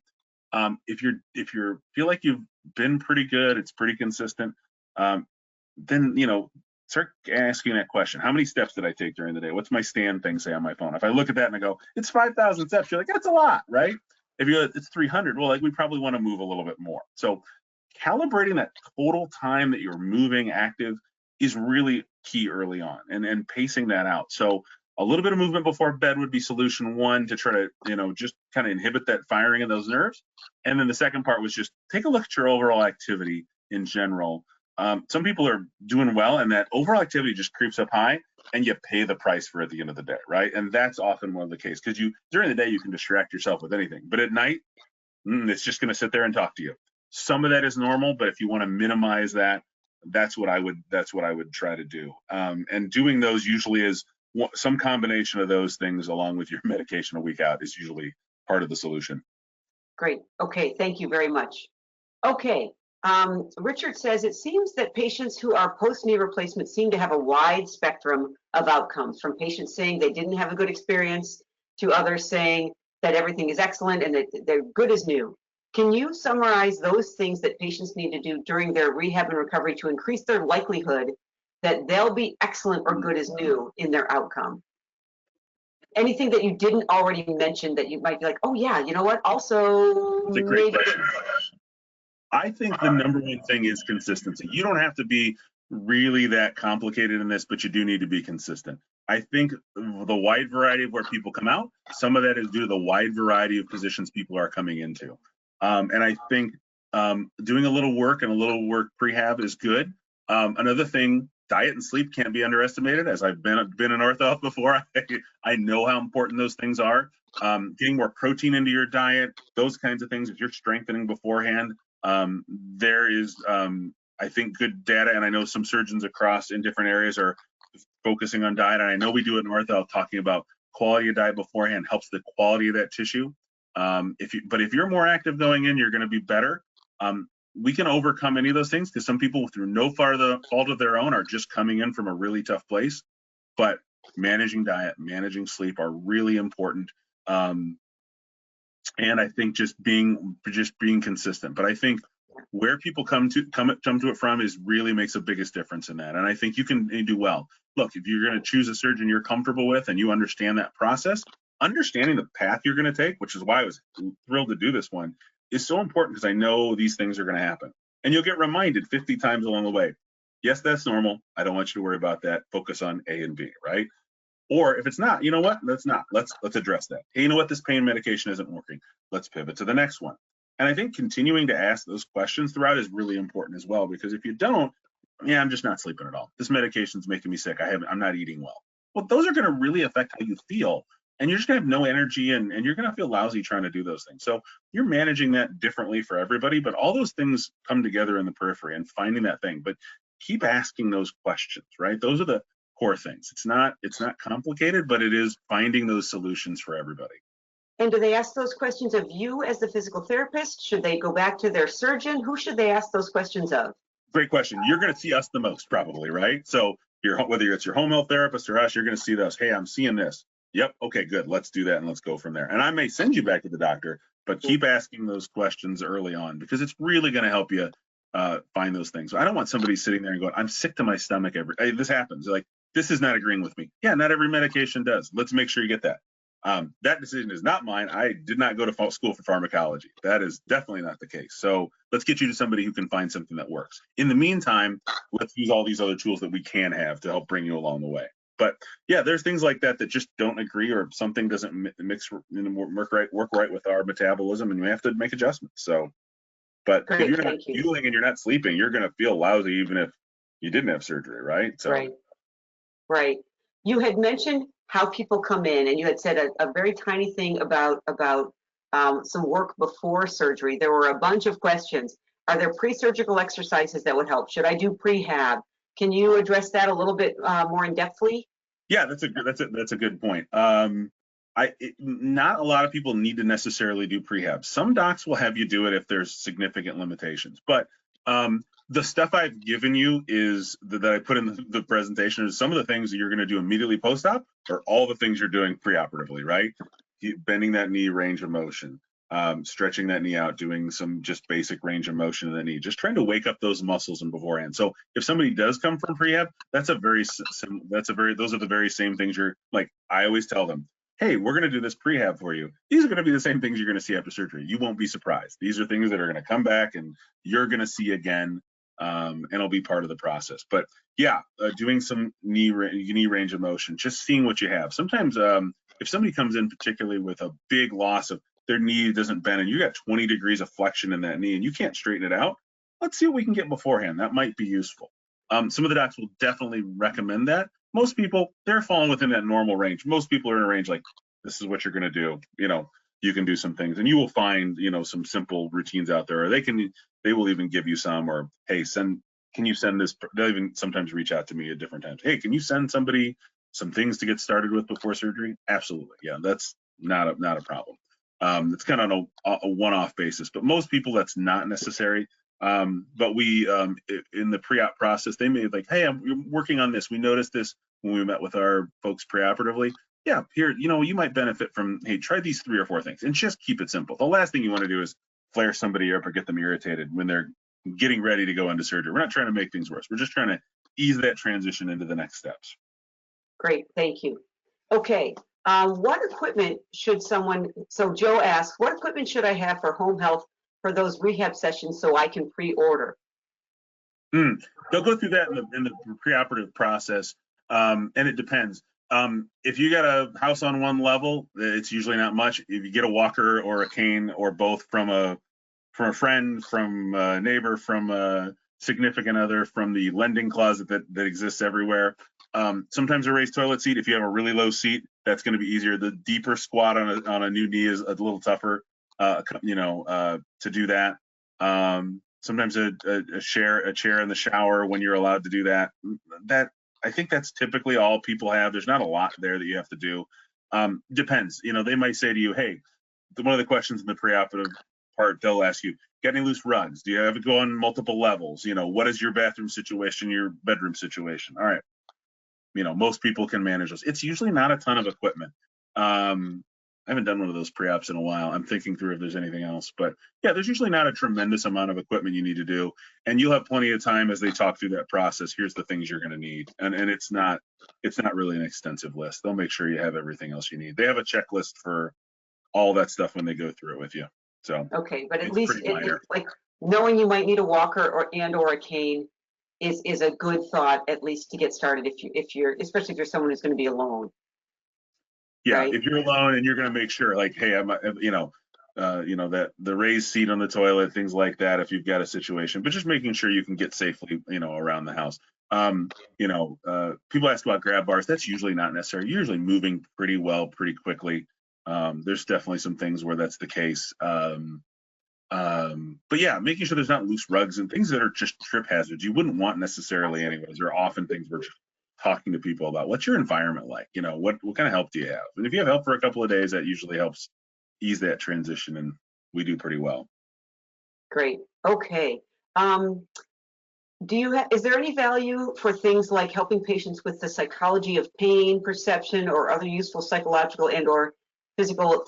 If you feel like you've been pretty good, it's pretty consistent, then, start asking that question. How many steps did I take during the day? What's my stand thing say on my phone? If I look at that and I go, it's 5,000 steps, you're like, that's a lot, right? If it's 300, well, like we probably want to move a little bit more. So calibrating that total time that you're moving active is really key early on, and pacing that out. So a little bit of movement before bed would be solution one to try to, just kind of inhibit that firing of those nerves. And then the second part was just take a look at your overall activity in general. Some people are doing well, and that overall activity just creeps up high, and you pay the price for it at the end of the day, right? And that's often one of the case, because during the day you can distract yourself with anything, but at night, it's just going to sit there and talk to you. Some of that is normal, but if you want to minimize that, that's what I would try to do. And doing those usually is some combination of those things along with your medication a week out is usually part of the solution. Great. Okay, thank you very much. Okay, Richard says, it seems that patients who are post-knee replacement seem to have a wide spectrum of outcomes, from patients saying they didn't have a good experience to others saying that everything is excellent and that they're good as new. Can you summarize those things that patients need to do during their rehab and recovery to increase their likelihood that they'll be excellent or good as new in their outcome? Anything that you didn't already mention that you might be like, oh yeah, you know what? Also, It's a great question. I think the number one thing is consistency. You don't have to be really that complicated in this, but you do need to be consistent. I think the wide variety of where people come out, some of that is due to the wide variety of positions people are coming into. And I think doing a little work and a little work prehab is good. Another thing, diet and sleep can't be underestimated. As I've been an ortho before, I know how important those things are. Getting more protein into your diet, those kinds of things. If you're strengthening beforehand, there is, I think, good data, and I know some surgeons across in different areas are focusing on diet, and I know we do it in ortho, talking about quality of diet beforehand helps the quality of that tissue. But if you're more active going in, you're going to be better. We can overcome any of those things, because some people, through no fault of their own, are just coming in from a really tough place. But managing diet, managing sleep are really important. And I think just being consistent. But I think where people come to it from is really makes the biggest difference in that. And I think you can do well. Look, if you're going to choose a surgeon you're comfortable with and you understand that process, understanding the path you're going to take, which is why I was thrilled to do this one, is so important, because I know these things are going to happen. And you'll get reminded 50 times along the way. Yes, that's normal. I don't want you to worry about that. Focus on A and B, right? Or if it's not, you know what? Let's address that. Hey, you know what? This pain medication isn't working. Let's pivot to the next one. And I think continuing to ask those questions throughout is really important as well, because if you don't, yeah, I'm just not sleeping at all. This medication's making me sick. I'm not eating well. Well, those are going to really affect how you feel. And you're just going to have no energy, and you're going to feel lousy trying to do those things. So you're managing that differently for everybody, but all those things come together in the periphery and finding that thing. But keep asking those questions, right? Those are the core things. It's not complicated, but it is finding those solutions for everybody. And do they ask those questions of you as the physical therapist? Should they go back to their surgeon? Who should they ask those questions of? Great question. You're going to see us the most, probably, right? So whether it's your home health therapist or us, you're going to see those. Hey, I'm seeing this. Yep. Okay, good. Let's do that, and let's go from there. And I may send you back to the doctor, but keep asking those questions early on, because it's really going to help you find those things. I don't want somebody sitting there and going, I'm sick to my stomach this happens. Like, this is not agreeing with me. Yeah, not every medication does. Let's make sure you get that. That decision is not mine. I did not go to school for pharmacology. That is definitely not the case. So let's get you to somebody who can find something that works. In the meantime, let's use all these other tools that we can have to help bring you along the way. But yeah, there's things like that just don't agree, or something doesn't work right with our metabolism, and we have to make adjustments. So, but if you're not fueling and you're not sleeping, you're going to feel lousy even if you didn't have surgery, right? So, right. You had mentioned how people come in, and you had said a very tiny thing about some work before surgery. There were a bunch of questions. Are there pre-surgical exercises that would help? Should I do prehab? Can you address that a little bit more in depthly? Yeah, that's a good point. Not a lot of people need to necessarily do prehab. Some docs will have you do it if there's significant limitations, but the stuff I've given you is that I put in the presentation is some of the things that you're going to do immediately post-op, or all the things you're doing preoperatively, right? Bending that knee, range of motion, stretching that knee out, doing some just basic range of motion in the knee, just trying to wake up those muscles in beforehand. So if somebody does come from prehab, those are the very same things I always tell them, hey, we're going to do this prehab for you. These are going to be the same things you're going to see after surgery. You won't be surprised. These are things that are going to come back and you're going to see again. and it'll be part of the process. But yeah, doing some knee range of motion, just seeing what you have. Sometimes if somebody comes in particularly with a big loss of their knee doesn't bend and you got 20 degrees of flexion in that knee and you can't straighten it out, let's see what we can get beforehand. That might be useful. Some of the docs will definitely recommend that. Most people, they're falling within that normal range. Most people are in a range like, this is what you're going to do. You can do some things, and you will find, some simple routines out there, or they will even give you some, or, hey, can you send this? They'll even sometimes reach out to me at different times. Hey, can you send somebody some things to get started with before surgery? Absolutely. Yeah, that's not a problem. It's kind of on a one-off basis, but most people that's not necessary. But we, in the pre-op process, they may be like, hey, I'm working on this. We noticed this when we met with our folks preoperatively. Yeah, here, you might benefit from, hey, try these 3 or 4 things and just keep it simple. The last thing you want to do is flare somebody up or get them irritated when they're getting ready to go into surgery. We're not trying to make things worse. We're just trying to ease that transition into the next steps. Great, thank you. Okay, what equipment should so Joe asks, what equipment should I have for home health for those rehab sessions so I can pre-order? They'll go through that in the preoperative process, and it depends. If you got a house on one level, it's usually not much. If you get a walker or a cane or both from a friend, from a neighbor, from a significant other, from the lending closet that exists everywhere. Sometimes a raised toilet seat, if you have a really low seat, that's going to be easier. The deeper squat on a new knee is a little tougher, to do that. Sometimes a chair in the shower when you're allowed to do that. I think that's typically all people have. There's not a lot there that you have to do. Depends. They might say to you, hey, one of the questions in the preoperative part, they'll ask you, got any loose rugs? Do you have it go on multiple levels? What is your bathroom situation, your bedroom situation? All right. Most people can manage those. It's usually not a ton of equipment. I haven't done one of those pre-ops in a while. I'm thinking through if there's anything else, but yeah, there's usually not a tremendous amount of equipment you need to do, and you'll have plenty of time as they talk through that process. Here's the things you're going to need, and it's not really an extensive list. They'll make sure you have everything else you need. They have a checklist for all that stuff when they go through it with you. So okay, but at least like knowing you might need a walker or a cane is a good thought, at least to get started if you're especially if you're someone who's going to be alone. Yeah, right? If you're alone and you're going to make sure, like, hey, that the raised seat on the toilet, things like that, if you've got a situation, but just making sure you can get safely, around the house. People ask about grab bars. That's usually not necessary. You're usually moving pretty well, pretty quickly. There's definitely some things where that's the case. But yeah, making sure there's not loose rugs and things that are just trip hazards you wouldn't want necessarily anyways. There are often things we're talking to people about. What's your environment like? What kind of help do you have? And if you have help for a couple of days, that usually helps ease that transition, and we do pretty well. Great. Okay. Is there any value for things like helping patients with the psychology of pain perception or other useful psychological and or physical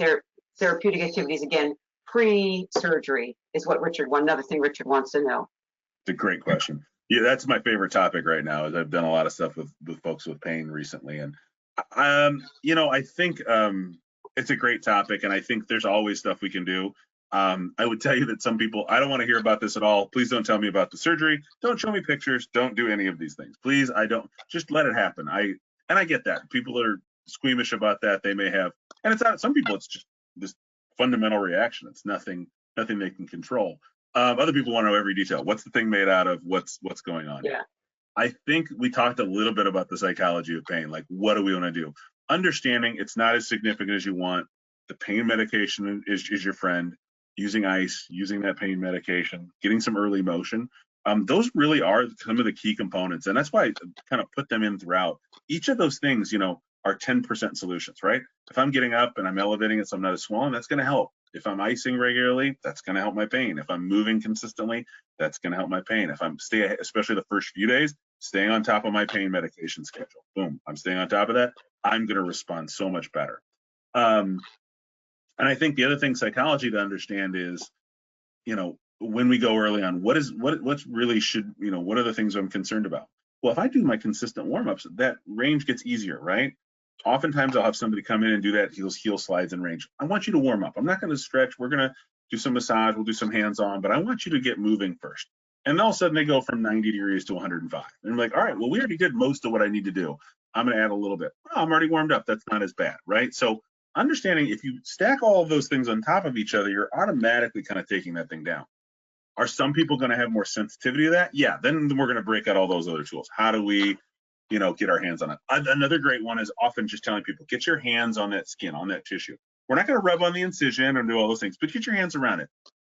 therapeutic activities, again, pre-surgery is what another thing Richard wants to know. It's a great question. Yeah, that's my favorite topic right now. Is I've done a lot of stuff with folks with pain recently, and I think it's a great topic, and I think there's always stuff we can do. I would tell you that some people, I don't want to hear about this at all. Please don't tell me about the surgery. Don't show me pictures. Don't do any of these things. Please, just let it happen. I get that. People are squeamish about that. They may have, and it's not, some people, it's just this fundamental reaction. It's nothing they can control. Other people want to know every detail. What's the thing made out of? What's going on? Yeah. I think we talked a little bit about the psychology of pain. Like, what do we want to do? Understanding it's not as significant as you want. The pain medication is your friend. Using ice, using that pain medication, getting some early motion. Those really are some of the key components. And that's why I kind of put them in throughout. Each of those things, are 10% solutions, right? If I'm getting up and I'm elevating it so I'm not as swollen, that's going to help. If I'm icing regularly, that's going to help my pain. If I'm moving consistently, that's going to help my pain. If I'm especially the first few days, staying on top of my pain medication schedule. Boom, I'm staying on top of that. I'm going to respond so much better. And I think the other thing psychology to understand is, when we go early on, what really should, what are the things I'm concerned about? Well, if I do my consistent warm-ups, that range gets easier, right? Oftentimes I'll have somebody come in and do that heel slides in range. I want you to warm up. I'm not going to stretch. We're going to do some massage. We'll do some hands-on, but I want you to get moving first. And all of a sudden they go from 90 degrees to 105. And I'm like, all right, well, we already did most of what I need to do. I'm going to add a little bit. Oh, I'm already warmed up. That's not as bad, right? So understanding if you stack all of those things on top of each other, you're automatically kind of taking that thing down. Are some people going to have more sensitivity to that? Yeah, then we're going to break out all those other tools. How do we, get our hands on it? Another great one is often just telling people, get your hands on that skin, on that tissue. We're not going to rub on the incision and do all those things, but get your hands around it.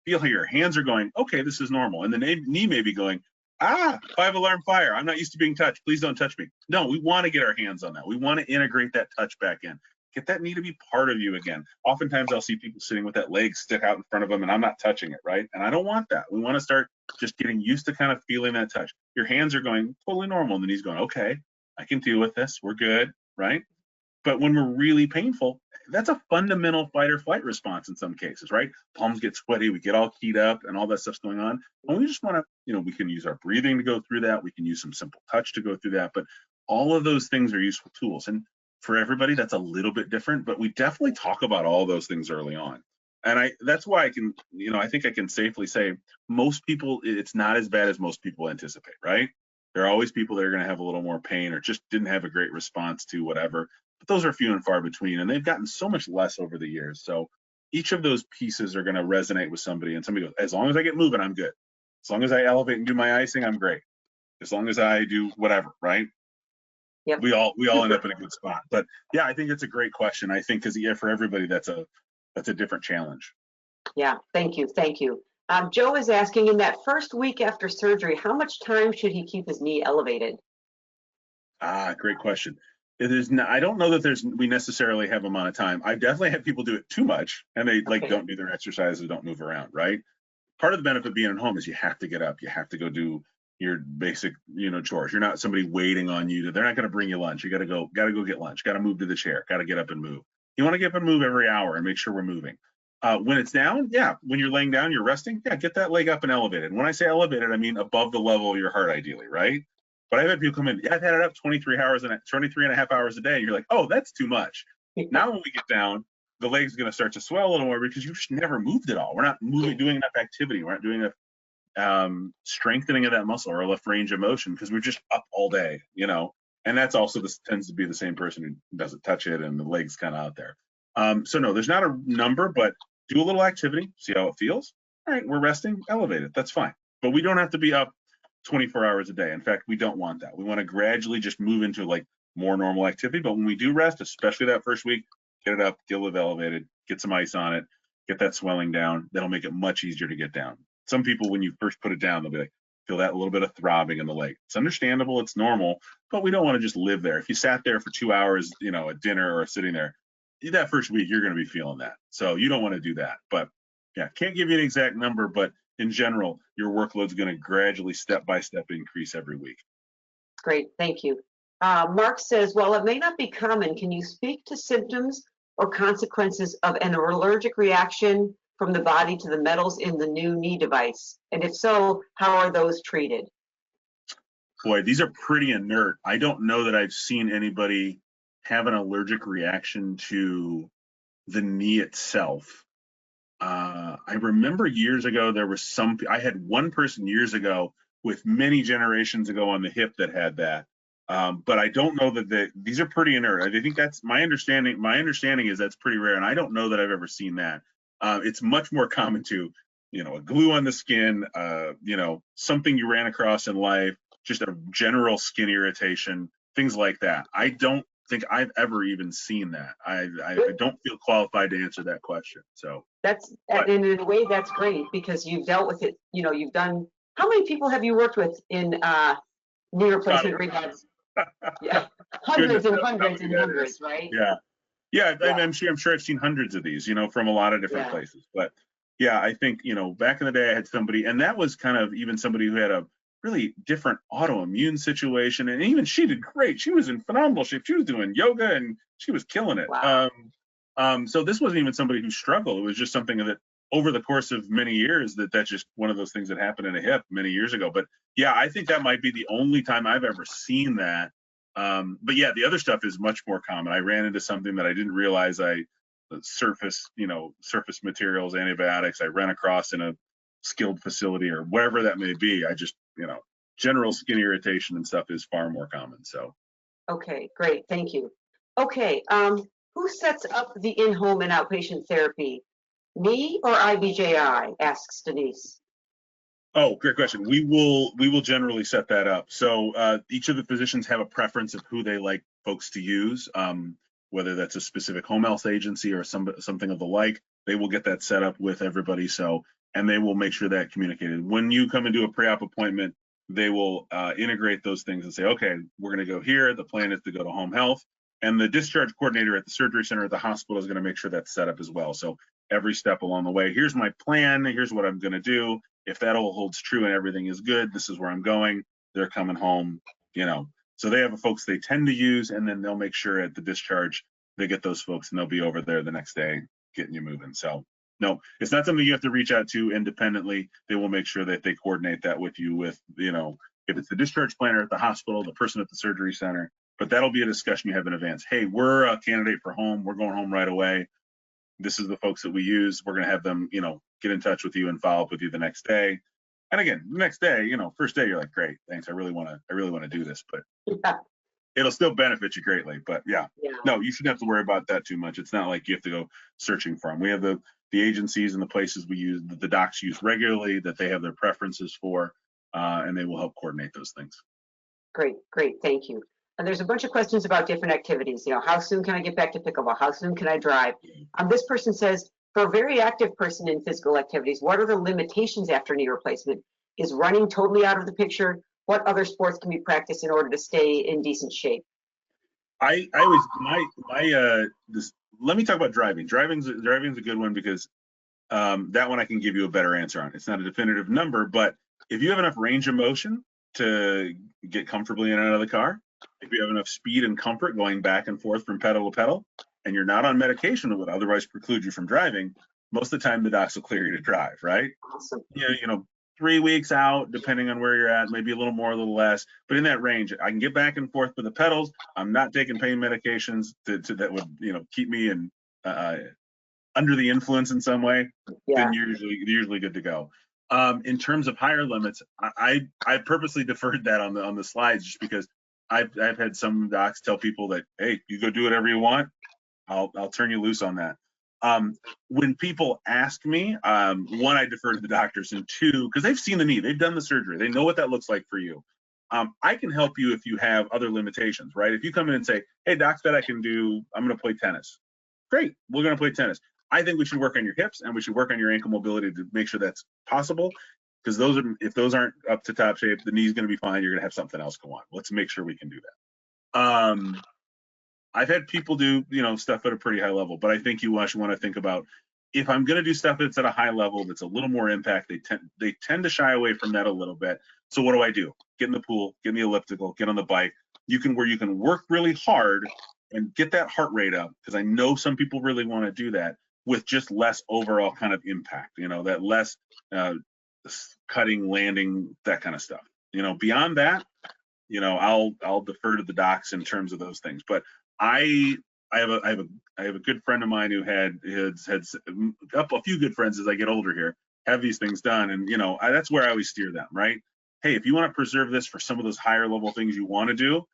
Feel how your hands are going, okay, this is normal. And the knee may be going, 5-alarm fire. I'm not used to being touched. Please don't touch me. No, we want to get our hands on that. We want to integrate that touch back in. Get that knee to be part of you again. Oftentimes I'll see people sitting with that leg stick out in front of them and I'm not touching it, right? And I don't want that. We want to start just getting used to kind of feeling that touch. Your hands are going totally normal and the knee's going, okay, I can deal with this. We're good, right? But when we're really painful, that's a fundamental fight or flight response in some cases, right? Palms get sweaty, we get all keyed up and all that stuff's going on. And we just want to, we can use our breathing to go through that. We can use some simple touch to go through that. But all of those things are useful tools. And for everybody, that's a little bit different, but we definitely talk about all those things early on. And that's why I can, I think I can safely say most people, it's not as bad as most people anticipate, right? There are always people that are going to have a little more pain or just didn't have a great response to whatever, but those are few and far between, and they've gotten so much less over the years. So each of those pieces are going to resonate with somebody, and somebody goes, as long as I get moving, I'm good. As long as I elevate and do my icing, I'm great. As long as I do whatever, right? Yep. We all end up in a good spot. But yeah, I think it's a great question. I think because for everybody, that's a different challenge. Yeah, thank you. Joe is asking, in that first week after surgery, how much time should he keep his knee elevated? Great question. I don't know that we necessarily have amount of time. I definitely have people do it too much and they don't do their exercises, don't move around, right? Part of the benefit of being at home is you have to get up, you have to go do your basic, chores. You're not somebody waiting on you. They're not going to bring you lunch. You got to go get lunch, got to move to the chair, got to get up and move. You want to get up and move every hour and make sure we're moving. When it's down, when you're laying down, you're resting, get that leg up and elevated. And when I say elevated, I mean above the level of your heart, ideally, right? But I've had people come in, I've had it up 23 and a half hours a day. And you're like, oh, that's too much. Now when we get down, the leg's going to start to swell a little more because you just never moved at all. We're not doing enough activity. We're not doing enough strengthening of that muscle or enough range of motion because we're just up all day, and that's also tends to be the same person who doesn't touch it and the leg's kind of out there. So no, there's not a number, but do a little activity, see how it feels. All right, we're resting, elevate it. That's fine. But we don't have to be up 24 hours a day. In fact, we don't want that. We want to gradually just move into like more normal activity. But when we do rest, especially that first week, get it up, get a little elevated, get some ice on it, get that swelling down. That'll make it much easier to get down. Some people, when you first put it down, they'll be like, feel that little bit of throbbing in the leg. It's understandable, it's normal, but we don't want to just live there. If you sat there for 2 hours, at dinner or sitting there, that first week, you're going to be feeling that. So you don't want to do that. But yeah, can't give you an exact number, but in general, your workload's going to gradually step by step increase every week. Great, thank you. Mark says, while it may not be common, can you speak to symptoms or consequences of an allergic reaction from the body to the metals in the new knee device? And if so, how are those treated? Boy, these are pretty inert. I don't know that I've seen anybody have an allergic reaction to the knee itself. I remember years ago, I had one person years ago with many generations ago on the hip that had that. But I don't know that these are pretty inert. I think that's my understanding. My understanding is that's pretty rare. And I don't know that I've ever seen that. It's much more common to, a glue on the skin, something you ran across in life, just a general skin irritation, things like that. I don't think I've ever even seen that. I don't feel qualified to answer that question. So and in a way that's great because you've dealt with it. You've done. How many people have you worked with in knee replacement rehab? Yeah, hundreds and hundreds, right? Yeah. I'm sure I've seen hundreds of these, from a lot of different places. But yeah, I think back in the day I had somebody, and that was kind of even somebody who had a really different autoimmune situation, and even she did great. She was in phenomenal shape. She was doing yoga and she was killing it. Wow. So this wasn't even somebody who struggled. It was just something that over the course of many years that's just one of those things that happened in a hip many years ago. But yeah, I think that might be the only time I've ever seen that. But yeah, the other stuff is much more common. I ran into something that I didn't realize surface materials, antibiotics I ran across in a skilled facility or wherever that may be. I just, general skin irritation and stuff is far more common. So. Okay, great, thank you. Okay, who sets up the in-home and outpatient therapy? Me or IBJI? Asks Denise. Oh, great question. We will generally set that up. So each of the physicians have a preference of who they like folks to use, whether that's a specific home health agency or something of the like. They will get that set up with everybody. So, and they will make sure that communicated. When you come and do a pre-op appointment, they will integrate those things and say, okay, we're going to go here. The plan is to go to home health, and the discharge coordinator at the surgery center at the hospital is going to make sure that's set up as well. So every step along the way, here's my plan. Here's what I'm going to do. If that all holds true and everything is good, this is where I'm going. They're coming home, So they have the folks they tend to use, and then they'll make sure at the discharge they get those folks, and they'll be over there the next day getting you moving. So no, it's not something you have to reach out to independently. They will make sure that they coordinate that with you with, if it's the discharge planner at the hospital, the person at the surgery center, but that'll be a discussion you have in advance. Hey, we're a candidate for home. We're going home right away. This is the folks that we use. We're going to have them, get in touch with you and follow up with you the next day. And again, the next day, first day, you're like, great, thanks. I really want to do this, but Yeah. It'll still benefit you greatly. But yeah, no, you shouldn't have to worry about that too much. It's not like you have to go searching for them. We have the agencies and the places we use, the docs use regularly, that they have their preferences for, and they will help coordinate those things. Great, thank you. And there's a bunch of questions about different activities. How soon can I get back to pickleball? How soon can I drive? This person says, for a very active person in physical activities, what are the limitations after knee replacement? Is running totally out of the picture? What other sports can be practiced in order to stay in decent shape? I always let me talk about driving. Driving's a good one because that one I can give you a better answer on. It's not a definitive number, but if you have enough range of motion to get comfortably in and out of the car, if you have enough speed and comfort going back and forth from pedal to pedal, and you're not on medication that would otherwise preclude you from driving, most of the time the docs will clear you to drive, right? Awesome. 3 weeks out, depending on where you're at, maybe a little more, a little less, but in that range, I can get back and forth with the pedals. I'm not taking pain medications that would, keep me in under the influence in some way. Yeah. Then you're usually good to go. In terms of higher limits, I purposely deferred that on the slides just because I've had some docs tell people that, hey, you go do whatever you want. I'll turn you loose on that. When people ask me, one, I defer to the doctors, and two, because they've seen the knee, they've done the surgery, they know what that looks like for you. I can help you if you have other limitations, right? If you come in and say, hey, doc said I'm going to play tennis. Great, we're going to play tennis. I think we should work on your hips and we should work on your ankle mobility to make sure that's possible. Because if those aren't up to top shape, the knee's going to be fine. You're going to have something else go on. Let's make sure we can do that. I've had people do, stuff at a pretty high level, but I think you want to think about, if I'm going to do stuff that's at a high level, that's a little more impact, they tend to shy away from that a little bit. So what do? Get in the pool, get in the elliptical, get on the bike. You can work really hard and get that heart rate up, because I know some people really want to do that with just less overall kind of impact, that less cutting, landing, that kind of stuff. Beyond that, I'll defer to the docs in terms of those things. But I have a good friend of mine who had a few good friends as I get older here, have these things done, and that's where I always steer them, right? Hey, if you want to preserve this for some of those higher level things you want to do,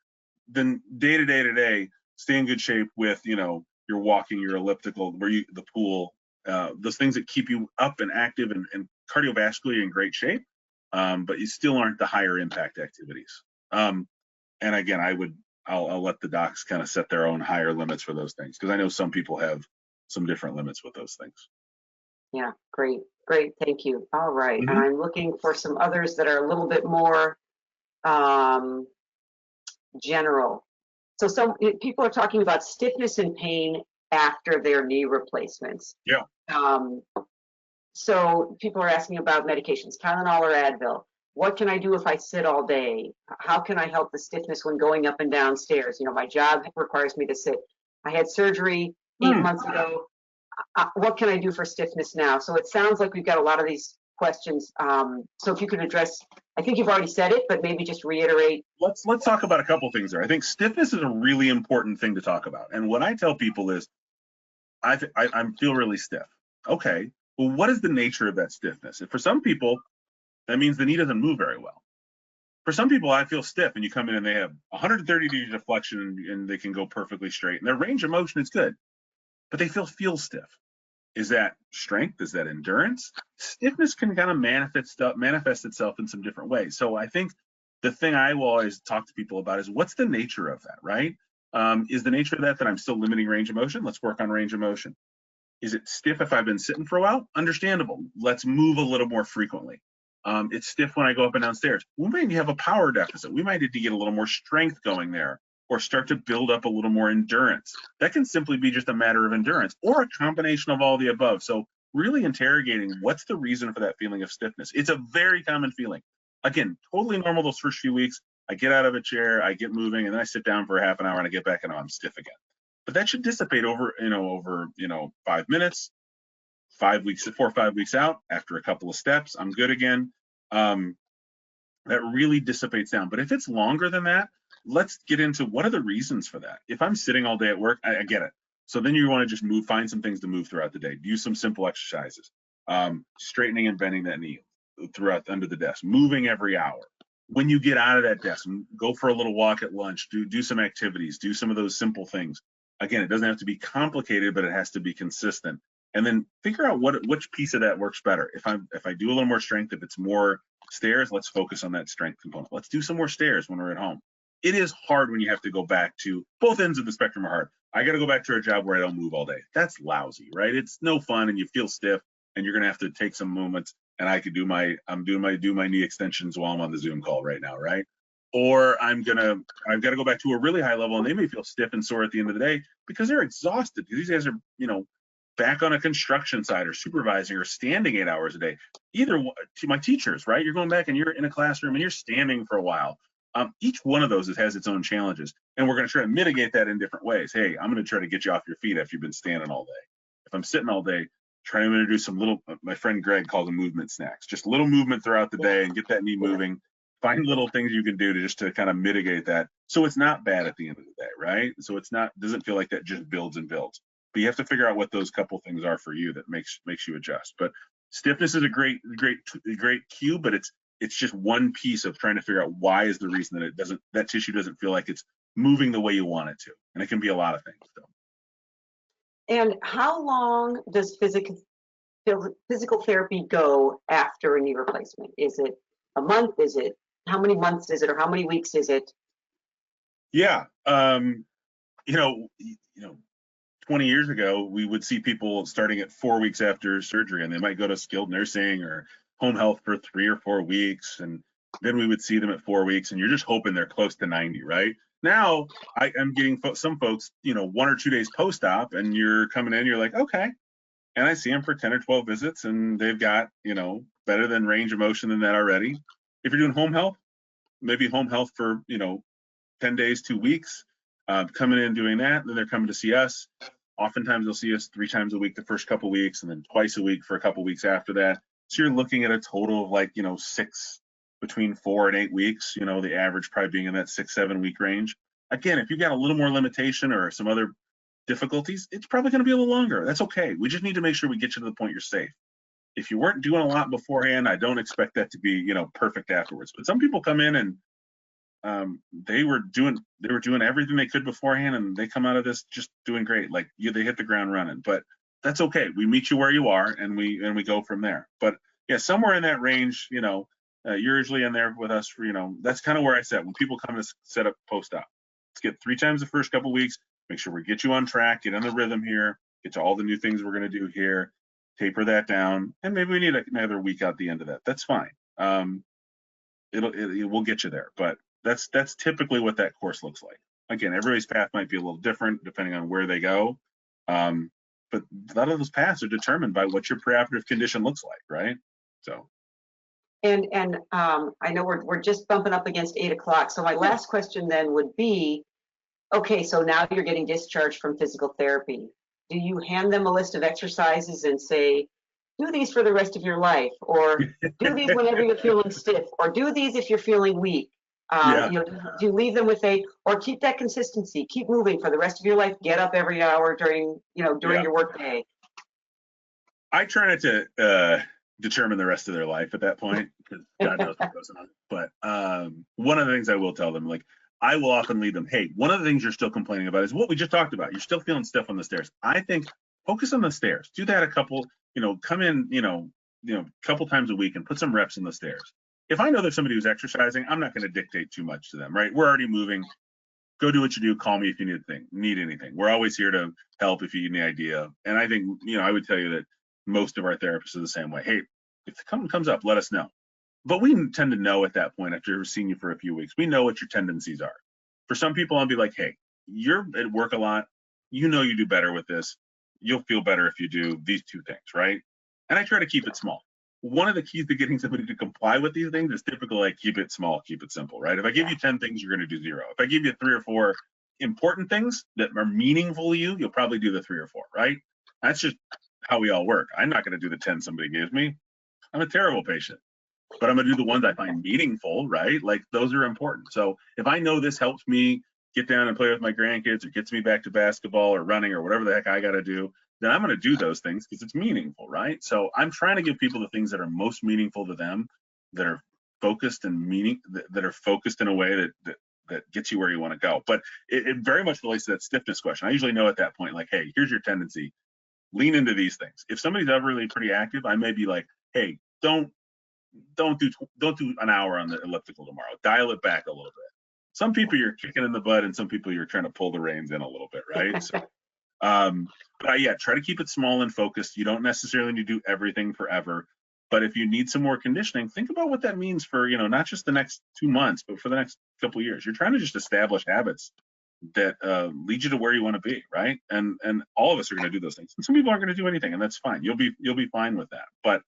then day to day, stay in good shape with your walking, your elliptical, the pool, those things that keep you up and active and cardiovascularly in great shape, but you still aren't the higher impact activities. And again, I'll let the docs kind of set their own higher limits for those things, because I know some people have some different limits with those things. Yeah, great, thank you. All right, and I'm looking for some others that are a little bit more general. So some people are talking about stiffness and pain after their knee replacements. Yeah. So people are asking about medications, Tylenol or Advil. What can I do if I sit all day? How can I help the stiffness when going up and down stairs? My job requires me to sit. I had surgery 8 months ago. What can I do for stiffness now? So it sounds like we've got a lot of these questions. So if you could address, I think you've already said it, but maybe just reiterate. Let's talk about a couple things there. I think stiffness is a really important thing to talk about. And what I tell people is, I feel really stiff. Okay, Well, what is the nature of that stiffness? And for some people, that means the knee doesn't move very well. For some people, I feel stiff, and you come in and they have 130 degrees of flexion and they can go perfectly straight, and their range of motion is good, but they feel stiff. Is that strength? Is that endurance? Stiffness can kind of manifest itself in some different ways. So I think the thing I will always talk to people about is what's the nature of that, right? Is the nature of that I'm still limiting range of motion? Let's work on range of motion. Is it stiff if I've been sitting for a while? Understandable. Let's move a little more frequently. It's stiff when I go up and down stairs. We might have a power deficit. We might need to get a little more strength going there, or start to build up a little more endurance. That can simply be just a matter of endurance, or a combination of all the above. So really interrogating what's the reason for that feeling of stiffness. It's a very common feeling. Again, totally normal those first few weeks. I get out of a chair, I get moving, and then I sit down for a half an hour and I get back and I'm stiff again. But that should dissipate over 5 minutes, 5 weeks, 4 or 5 weeks out. After a couple of steps, I'm good again. That really dissipates down. But if it's longer than that, let's get into what are the reasons for that. If I'm sitting all day at work, I get it. So then you want to just find some things to move throughout the day. Do some simple exercises, straightening and bending that knee throughout under the desk, moving every hour. When you get out of that desk, go for a little walk at lunch, do some activities, do some of those simple things. Again, it doesn't have to be complicated, but it has to be consistent. And then figure out which piece of that works better. If I do a little more strength, if it's more stairs, let's focus on that strength component. Let's do some more stairs when we're at home. It is hard when you have to go back to both ends of the spectrum are hard. I got to go back to a job where I don't move all day. That's lousy, right? It's no fun, and you feel stiff, and you're gonna have to take some movements. And I could do my knee extensions while I'm on the Zoom call right now, right? Or I've got to go back to a really high level, and they may feel stiff and sore at the end of the day because they're exhausted. These guys are, back on a construction site or supervising or standing 8 hours a day. Either my teachers, right? You're going back and you're in a classroom and you're standing for a while. Each one of those has its own challenges, and we're going to try to mitigate that in different ways. Hey, I'm going to try to get you off your feet after you've been standing all day. If I'm sitting all day, trying to introduce some little, my friend Greg calls them movement snacks, just little movement throughout the day and get that knee moving. Find little things you can do to kind of mitigate that, so it's not bad at the end of the day, right? So doesn't feel like that just builds and builds. But you have to figure out what those couple things are for you that makes you adjust. But stiffness is a great cue, but it's just one piece of trying to figure out why is the reason that tissue doesn't feel like it's moving the way you want it to. And it can be a lot of things. So. And how long does physical therapy go after a knee replacement? Is it a month? Is it how many months is it, or how many weeks is it? Yeah, 20 years ago, we would see people starting at 4 weeks after surgery, and they might go to skilled nursing or home health for 3 or 4 weeks, and then we would see them at 4 weeks, and you're just hoping they're close to 90, right? Now, I'm getting some folks, 1 or 2 days post-op, and you're coming in, you're like, okay. And I see them for 10 or 12 visits, and they've got, better than range of motion than that already. If you're doing home health, maybe home health for, 10 days, 2 weeks, coming in and doing that, then they're coming to see us. Oftentimes they'll see us 3 times a week the first couple weeks, and then twice a week for a couple weeks after that. So you're looking at a total of between 4 and 8 weeks, the average probably being in that 6-7 week range. Again, if you've got a little more limitation or some other difficulties, it's probably going to be a little longer. That's okay. We just need to make sure we get you to the point you're safe. If you weren't doing a lot beforehand, I don't expect that to be, perfect afterwards. But some people come in and they were doing everything they could beforehand, and they come out of this just doing great. Like they hit the ground running. But that's okay. We meet you where you are, and we go from there. But yeah, somewhere in that range, you're usually in there with us for, that's kind of where I set when people come to set up post-op. Let's get 3 times the first couple weeks. Make sure we get you on track, get on the rhythm here, get to all the new things we're going to do here, taper that down, and maybe we need another week out the end of that. That's fine. We'll get you there, but that's typically what that course looks like. Again, everybody's path might be a little different depending on where they go, but a lot of those paths are determined by what your preoperative condition looks like, right? So. And I know we're just bumping up against 8 o'clock. So my last question then would be, okay, so now you're getting discharged from physical therapy. Do you hand them a list of exercises and say, do these for the rest of your life, or do these whenever you're feeling stiff, or do these if you're feeling weak? Do you leave them with or keep that consistency, keep moving for the rest of your life, get up every hour during your work day? I try not to determine the rest of their life at that point, because God knows what goes on. But one of the things I will tell them, like, I will often lead them, hey, one of the things you're still complaining about is what we just talked about. You're still feeling stiff on the stairs. I think focus on the stairs. Do that a couple, come in, a couple times a week and put some reps in the stairs. If I know there's somebody who's exercising, I'm not going to dictate too much to them, right? We're already moving. Go do what you do. Call me if you need anything. We're always here to help if you need any idea. And I think, I would tell you that most of our therapists are the same way. Hey, if something comes up, let us know. But we tend to know at that point, after seeing you for a few weeks, we know what your tendencies are. For some people, I'll be like, hey, you're at work a lot. You do better with this. You'll feel better if you do these two things, right? And I try to keep it small. One of the keys to getting somebody to comply with these things is typically like, keep it small, keep it simple, right? If I give you 10 things, you're going to do 0. If I give you 3 or 4 important things that are meaningful to you, you'll probably do the 3 or 4, right? That's just how we all work. I'm not going to do the 10 somebody gives me. I'm a terrible patient, but I'm going to do the ones I find meaningful, right? Like, those are important. So if I know this helps me get down and play with my grandkids, or gets me back to basketball or running or whatever the heck I got to do, then I'm going to do those things because it's meaningful, right? So I'm trying to give people the things that are most meaningful to them, that are focused and that are focused in a way that gets you where you want to go. But it very much relates to that stiffness question. I usually know at that point, like, hey, here's your tendency. Lean into these things. If somebody's ever really pretty active, I may be like, hey, don't do an hour on the elliptical tomorrow. Dial it back a little bit. Some people you're kicking in the butt, and some people you're trying to pull the reins in a little bit, right? So, but yeah, try to keep it small and focused. You don't necessarily need to do everything forever, but if you need some more conditioning, think about what that means for, not just the next 2 months, but for the next couple of years. You're trying to just establish habits that lead you to where you want to be, right? And all of us are going to do those things. And some people aren't going to do anything, and that's fine. You'll be fine with that. But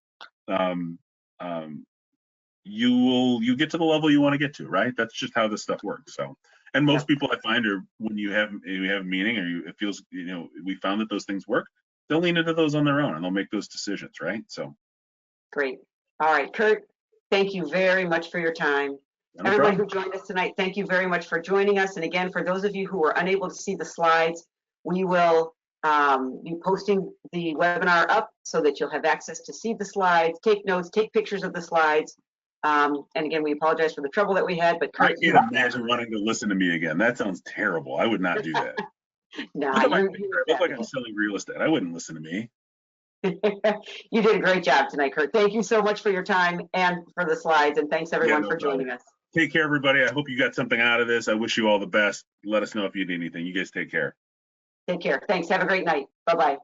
you get to the level you want to get to, right? That's just how this stuff works. So, and most people I find are, when you have meaning, or it feels, we found that those things work, they'll lean into those on their own and they'll make those decisions, right? So. Great. All right, Kurt, thank you very much for your time. No Everybody problem. who joined us tonight, thank you very much for joining us. And again, for those of you who were unable to see the slides, we will be posting the webinar up so that you'll have access to see the slides, take notes, take pictures of the slides. And again, we apologize for the trouble that we had, but Kurt, I can't imagine wanting to listen to me again. That sounds terrible. I would not do that. nah, I look like I'm selling real estate. I wouldn't listen to me. You did a great job tonight, Kurt. Thank you so much for your time and for the slides, and thanks everyone for joining us. Take care, everybody. I hope you got something out of this. I wish you all the best. Let us know if you need anything. You guys take care. Take care. Thanks. Have a great night. Bye-bye.